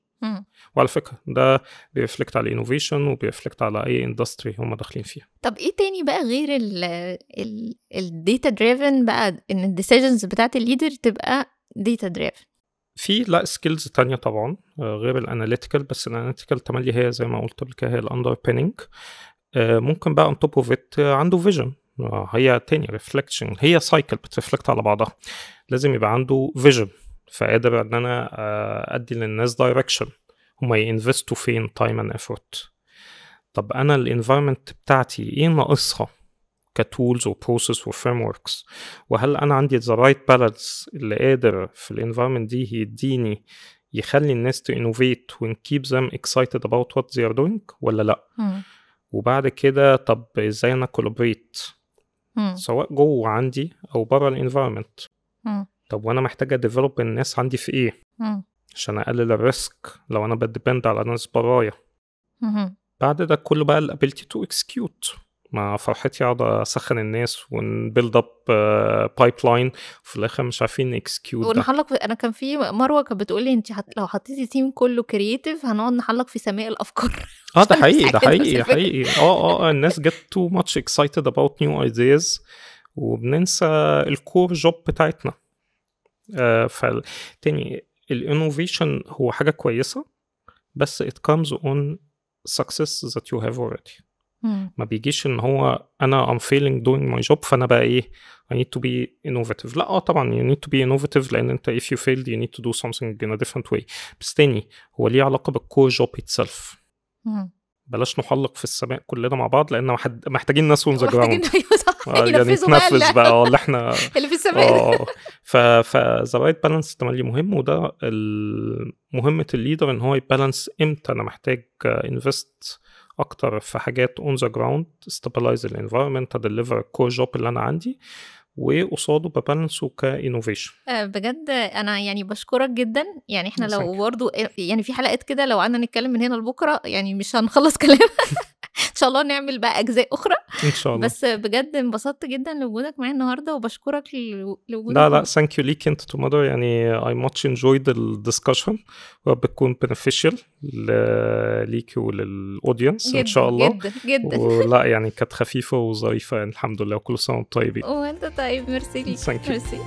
وعلى فكرة ده بيرفلكت على الانوفيشن وبيرفلكت على اي اندستري هم داخلين فيها. طب ايه تاني بقى غير الداتا دريفن بقى، ان الديسيجنز بتاعت الليدر تبقى داتا دريفن؟ في لا سكيلز تانية طبعا غير الاناليتيكال، بس الاناليتيكال تملي هي زي ما قلت قبل كده هي الاندربيننج. ممكن بقى on top of it عنده فيجن، هي تاني ريفلكشن، هي سايكل بترفلكت على بعضها. لازم يبقى عنده فيجن، فقادر ان انا ادي للناس دايركشن هما ينفستوا فين تايم اند ايفورت. طب انا الانفايرمنت بتاعتي ايه ناقصها كتولز وبروسيس وفريم وركس، وهل انا عندي ذا رايت بالانس اللي قادر في الانفايرمنت دي يديني يخلي الناس to innovate and keep them excited about what they are doing ولا لا. وبعد كده طب ازاي انا collaborate سواء جوه عندي او بره الانفايرمنت. طب وانا محتاجه ديفلوب الناس عندي في ايه عشان اقلل الريسك لو انا بديبند على ناس برايا. بعد ده كله بقى الابيلتي تو اكسكيوت، مع فرحتي اقعد اسخن الناس ونبيلد اب بايب لاين وفي الاخر مش عارفين نكسكيوت ونحلق. انا كان في مروه كانت بتقول لي انت لو حطيتي تيم كله كرييتيف هنقعد نحلق في سماء الافكار. ده حقيقي، ده حقيقي. الناس get too much excited about new ideas وبننسى الكور جوب بتاعتنا. فالتاني الانوفيشن هو حاجة كويسة، بس it comes on success that you have already. ما بيجيش ان هو انا I'm failing doing my job فانا بقى ايه I need to be innovative. لا طبعا you need to be innovative لان انت if you failed you need to do something in a different way. بس تاني هو ليه علاقة بالكور جوب itself. بلاش نحلق في السماء كلنا مع بعض لان محتاجين ناس on the ground يعني نتنفذ بقى اللي احنا اللي في السماء. فذا رايت بالانس تملي مهم، وده مهمة الليدر ان هو يبالانس امتى انا محتاج انفست اكتر في حاجات on the ground stabilize the environment deliver core job اللي انا عندي، وقصاده ببالانسه كإنوفيشن. بجد انا يعني بشكرك جدا. يعني احنا لو برضو يعني في حلقات كده لو قعدنا نتكلم من هنا لبكره يعني مش هنخلص كلام. ان شاء الله نعمل بقى اجزاء اخرى ان شاء الله. بس بجد انبسطت جدا لوجودك معايا النهارده وبشكرك لوجودك. لا ثانك يو ليك انت تو مدر، يعني I much enjoyed the discussion وبتكون beneficial ليكي وللأودينس ان شاء الله. جدا ولا يعني كانت خفيفه وظريفه يعني الحمد لله، وكل سنه وانتم طيبين. وانت طيب. ميرسي ليك. ميرسي.